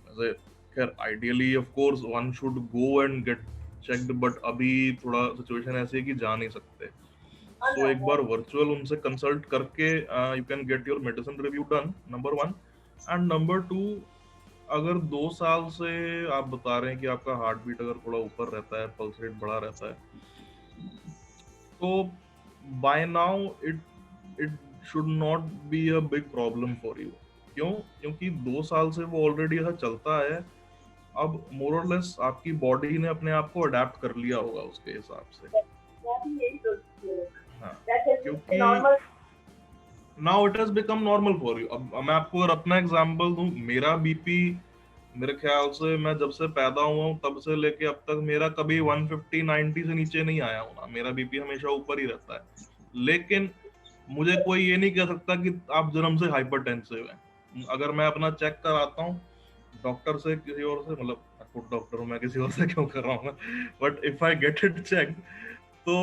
जैसे खैर ideally of course one should go and get checked, but अभी थोड़ा सिचुएशन ऐसी है कि जा नहीं सकते, सो एक बार वर्चुअल उनसे कंसल्ट करके you can get your medicine review done, number 1। And number 2, अगर 2 साल से आप बता रहे हैं कि आपका हार्ट बीट अगर थोड़ा ऊपर रहता है, पल्स रेट बढ़ा रहता है, तो by now it should not be a big problem for you. क्यों? क्योंकि 2 साल से वो ऑलरेडी ऐसा चलता है। अब मोर और लेस आपकी बॉडी ने अपने आप को अडेप्ट कर लिया होगा उसके हिसाब से। हाँ, क्योंकि now it has become normal for you. अब मैं आपको अगर अपना एग्जांपल दूं, मेरा बीपी मेरे ख्याल से मैं जब से पैदा हुआ हूं तब से लेके अब तक मेरा कभी 150-90 से नीचे नहीं आया हूं ना, मेरा बीपी हमेशा ऊपर ही रहता है। लेकिन मुझे कोई ये नहीं कह सकता कि आप जन्म से हाइपरटेंसिव हैं। अगर मैं अपना चेक कराता हूँ डॉक्टर से, किसी और से, मतलब खुद डॉक्टर हूँ मैं, किसी और से क्यों कर रहा हूँ, but if I get it check, तो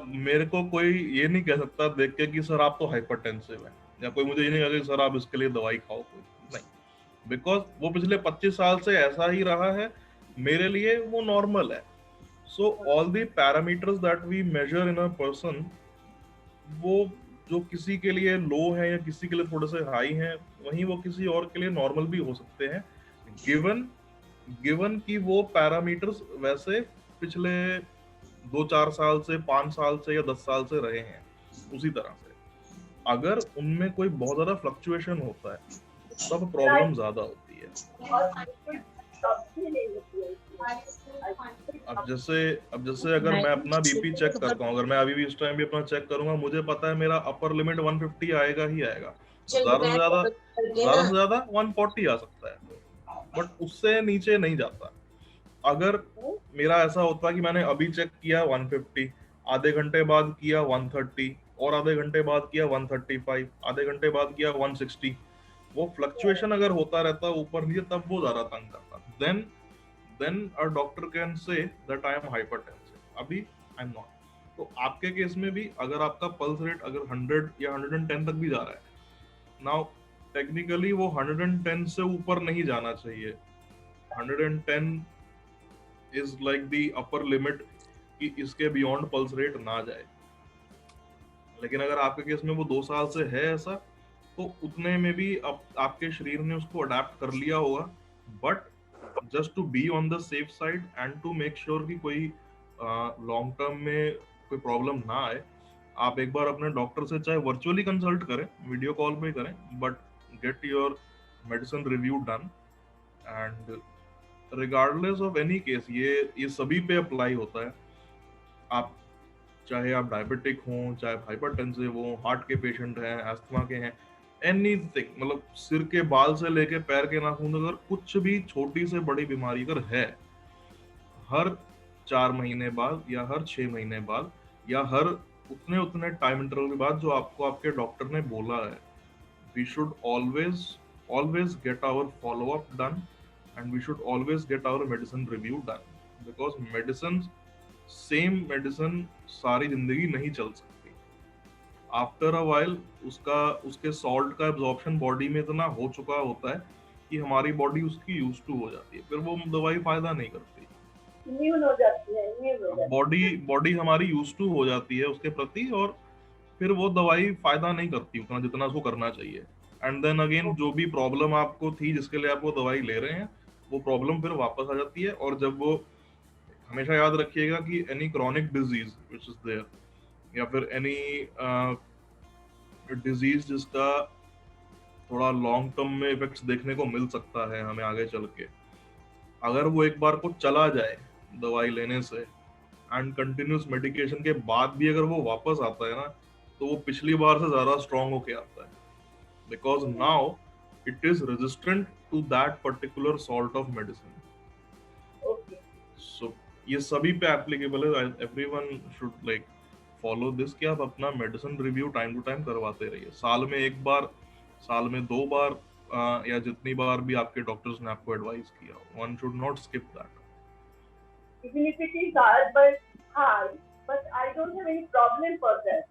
मेरे को कोई ये नहीं कह सकता देख के कि सर आप तो हाइपरटेंसिव हैं, या कोई मुझे ये नहीं कहेगा सर आप इसके लिए दवाई खाओ, कोई नहीं, बिकॉज वो पिछले 25 साल से ऐसा ही रहा है, मेरे लिए वो नॉर्मल है। So all the parameters that we measure in a person, वो जो किसी के लिए लो है या किसी के लिए थोड़े से हाई हैं, वहीं वो किसी और के लिए नॉर्मल भी हो सकते हैं, गिवन कि वो पैरामीटर्स वैसे पिछले 2-4 साल से, 5 साल से या 10 साल से रहे हैं उसी तरह से। अगर उनमें कोई बहुत ज्यादा फ्लक्चुएशन होता है तब प्रॉब्लम ज्यादा होती है। अब जैसे अगर मैं अपना बीपी चेक करता हूँ, अगर मैं अभी भी इस टाइम भी अपना चेक करूंगा, मुझे पता है मेरा अपर लिमिट 150 आएगा ही आएगा, ज्यादा से ज्यादा 140 आ सकता है, बट उससे नीचे नहीं जाता। अगर मेरा ऐसा होता कि मैंने अभी चेक किया 150, आधे घंटे बाद किया 130, और आधे घंटे बाद किया 135, आधे घंटे बाद किया 160, वो फ्लक्चुएशन अगर होता रहता ऊपर नीचे, तब वो ज्यादा तंग करता। then a doctor can say that I am hypertensive, अभी I'm not। तो आपके केस में भी अगर आपका पल्स रेट अगर 100 या 110 तक भी जा रहा है, नाउ टेक्निकली वो 110 से ऊपर नहीं जाना चाहिए। 110 is like the upper limit कि इसके बियॉन्ड पल्स रेट ना जाए। लेकिन अगर आपके केस में वो 2 साल से है ऐसा, तो उतने में भी आपके शरीर ने उसको अडेप्ट कर लिया होगा, but just to be on the safe side and to make sure कि कोई लॉन्ग टर्म में कोई प्रॉब्लम ना आए, आप एक बार अपने डॉक्टर से चाहे वर्चुअली कंसल्ट करें, वीडियो कॉल पे करें, but get your medicine review done. And regardless of any case, ये सभी पे अप्लाई होता है। आप चाहे आप डायबिटिक हों, चाहे हाइपरटेंसिव हो, हार्ट के पेशेंट हैं, अस्थमा के हैं, एनीथिंग, मतलब सिर के बाल से लेके पैर के नाखून, अगर कुछ भी छोटी से बड़ी बीमारी अगर है, हर 4 महीने बाद या हर 6 महीने बाद या हर उतने टाइम इंटरवल के बाद जो आपको आपके डॉक्टर ने बोला है, we should always get our follow up done and we should always get our medicine review done, because same medicine सारी जिंदगी नहीं चल सकती। आफ्टर अ वाइल उसके सॉल्ट का एब्जॉर्प्शन बॉडी में इतना हो चुका होता है कि हमारी बॉडी उसकी यूज टू हो जाती है, फिर वो दवाई फायदा नहीं करती, इम्यून हो जाती है, बॉडी हमारी यूज टू हो जाती है उसके प्रति, और फिर वो दवाई फायदा नहीं करती उतना जितना उसको करना चाहिए। एंड देन अगेन जो भी प्रॉब्लम आपको थी जिसके लिए आप वो दवाई ले रहे हैं, वो प्रॉब्लम फिर वापस आ जाती है। और जब वो, हमेशा याद रखिएगा कि any chronic disease which is there, या फिर एनी डिजीज जिसका थोड़ा लॉन्ग टर्म में इफेक्ट्स देखने को मिल सकता है हमें आगे चल के, अगर वो एक बार को चला जाए दवाई लेने से एंड कंटिन्यूस मेडिकेशन के बाद भी अगर वो वापस आता है ना, तो वो पिछली बार से ज्यादा स्ट्रॉन्ग होके आता है, because now it is resistant to that particular sort of medicine. Okay. So ये सभी पे applicable है. Everyone should like follow this कि आप अपना medicine review time to time करवाते रहिए. साल में एक बार, साल में 2 बार, या जितनी बार भी आपके डॉक्टर्स ने आपको एडवाइस किया. One should not skip that. Even if it is hard but high, but I don't have any problem for that.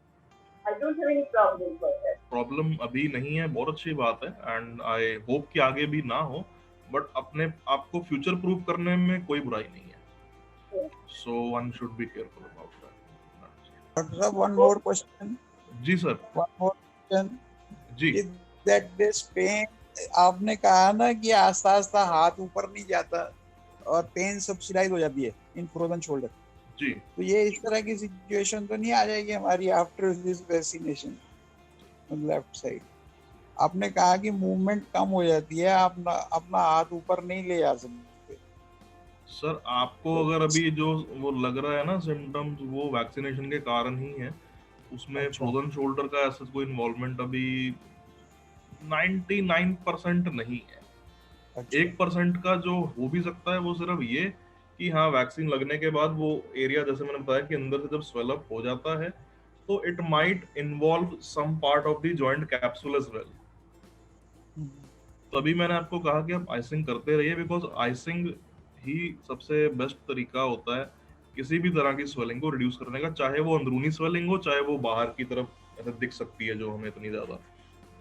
I don't have any problem for that. Problem अभी नहीं है, बहुत अच्छी बात है, एंड आई होप कि आगे भी ना हो, बट अपने आपको फ्यूचर प्रूफ करने में कोई बुराई नहीं है. So one should be careful about that. Doctor साहब, वन मोर क्वेश्चन. जी सर. वन मोर क्वेश्चन जी. दैट दिस पेन, आपने कहा ना कि आस्ता आस्ता हाथ ऊपर नहीं जाता और पेन सब्सिडाइज हो जाती है इन फ्रोजन शोल्डर. जी. तो ये इस तरह की सिचुएशन तो नहीं आ जाएगी हमारी after this vaccination left side? आपने कहा कि मूवमेंट कम हो जाती है, आप अपना हाथ ऊपर नहीं ले जा सकते. सर आपको अगर अभी जो वो लग रहा है ना सिम्टम्स, वो वैक्सीनेशन के कारण ही है. उसमें फ्रोजन शोल्डर का ऐसा कोई इन्वॉल्वमेंट अभी 99% नहीं है. 1% का जो हो भी सकता है वो सिर्फ ये कि हाँ वैक्सीन लगने के बाद वो एरिया, जैसे मैंने बताया कि अंदर से जब स्वेल अप हो जाता है तो it might involve some part of the joint capsule as well. तभी मैंने आपको कहा कि आप आइसिंग करते रहिए, बिकॉज आइसिंग ही सबसे बेस्ट तरीका होता है किसी भी तरह की स्वेलिंग को रिड्यूस करने का, चाहे वो अंदरूनी स्वेलिंग हो चाहे वो बाहर की तरफ ऐसे दिख सकती है जो हमें इतनी ज्यादा.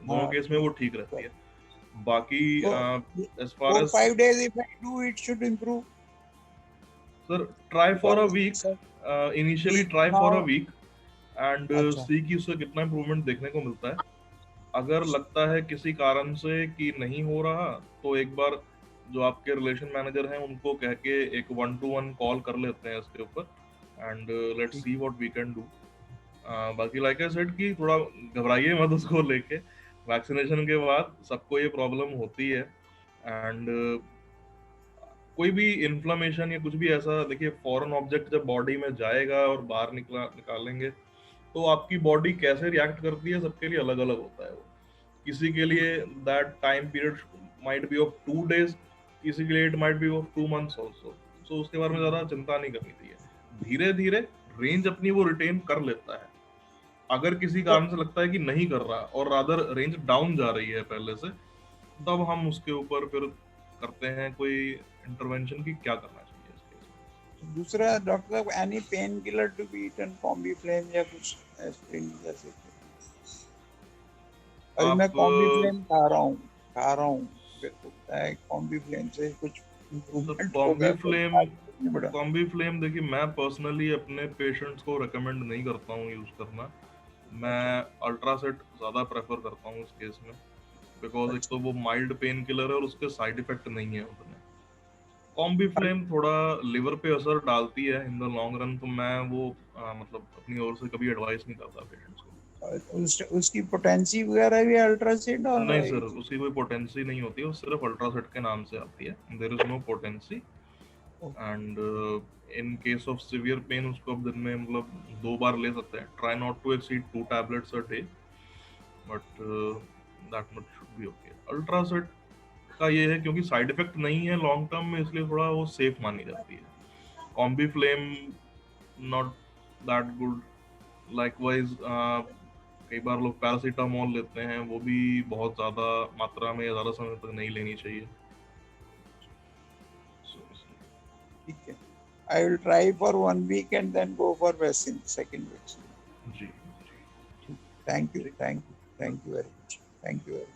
दोनों केस में वो ठीक रहती है. बाकी as far as 5 days if I do it should improve. Sir, try for a week. Initially try for a week and see कि उससे कितना इम्प्रूवमेंट देखने को मिलता है. अगर लगता है किसी कारण से कि नहीं हो रहा तो एक बार जो आपके रिलेशन मैनेजर हैं उनको कह के एक 1-to-1 कॉल कर लेते हैं इसके ऊपर, and let's see what we can do. बाकी लाइक आई सेड कि थोड़ा घबराइए मत उसको लेके. वैक्सीनेशन के बाद सबको ये प्रॉब्लम होती है, एंड कोई भी इन्फ्लेमेशन या कुछ भी ऐसा, देखिए फॉरेन ऑब्जेक्ट जब बॉडी में जाएगा और बाहर निकालेंगे तो आपकी बॉडी कैसे रिएक्ट करती है सबके लिए अलग अलग होता है. वो किसी के लिए that time period might be of 2 days, किसी के लिए it might be of 2 months also. So उसके बारे में ज्यादा चिंता नहीं करनी चाहिए. धीरे धीरे रेंज अपनी वो रिटेन कर लेता है. अगर किसी कारण से लगता है कि नहीं कर रहा और रादर रेंज डाउन जा रही है पहले से, तब हम उसके ऊपर फिर करते हैं कोई इंटरवेंशन की क्या करना चाहिए इस केस में. दूसरा डॉक्टर साहब, any pain killer to be eaten, Combiflam या कुछ एस्पिरिन जैसे? अभी मैं कॉम्बीफ्लेम खा रहा हूँ कॉम्बीफ्लेम से कुछ इम्प्रूवमेंट होगा? कॉम्बीफ्लेम देखिए मैं पर्सनली अपने पेशेंट्स को रेकमेंड नहीं करता हूँ यूज करना. मैं अल्ट्रासेट ज्यादा प्रेफर करता हूँ इस केस में, बिकॉज एक तो वो माइल्ड पेन किलर है और उसके साइड इफेक्ट नहीं है उतने. कॉम्बीफ्लेम थोड़ा लिवर पे असर डालती है इन द लॉन्ग रन, तो मैं वो मतलब अपनी ओर से कभी एडवाइस नहीं करता पेशेंट्स को. उसकी पोटेंसी वगैरह भी अल्ट्रासेट? नहीं सर, उसकी कोई पोटेंसी नहीं होती है, वो सिर्फ अल्ट्रासेट के नाम से आती है. There is no potency. And in case of severe pain उसको अब दिन में मतलब 2 बार ले सकते हैं. Try not to exceed 2 tablets a day, but that much should be okay. Ultracet का ये है क्योंकि साइड इफेक्ट नहीं है लॉन्ग टर्म में, इसलिए थोड़ा वो सेफ मानी जाती है. Combiflam not that good. Likewise कई बार लोग पैरासीटामोल लेते हैं, वो भी बहुत ज्यादा मात्रा में या ज्यादा समय तक नहीं लेनी चाहिए. ठीक है, I will try for 1 week and then go for vaccine, second vaccine. Ji. Thank you very much. Thank you.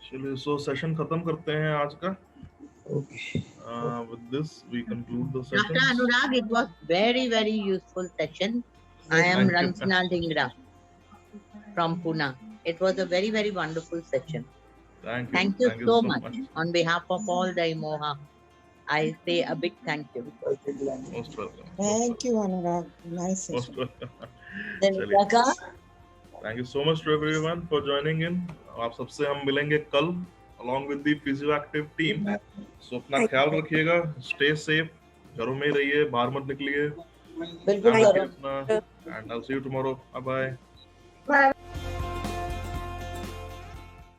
चलिए, सो सेशन खत्म करते हैं आज का. Okay. With this we conclude the session. Dr. Anurag, it was very useful session. I am Ranjana Dhingra from Pune. It was a very wonderful session. Thank you so much. On behalf of all the IMOHA, I say a big thank you. Most welcome. Thank you, Anurag. Nice session. Thank you so much to everyone for joining in. आप सबसे हम मिलेंगे कल along with the Physioactive team. So अपना ख्याल रखिएगा, stay safe, घरों में रहिए, बाहर मत निकलिए. बिल्कुल. And I'll see you tomorrow. Bye bye. Bye.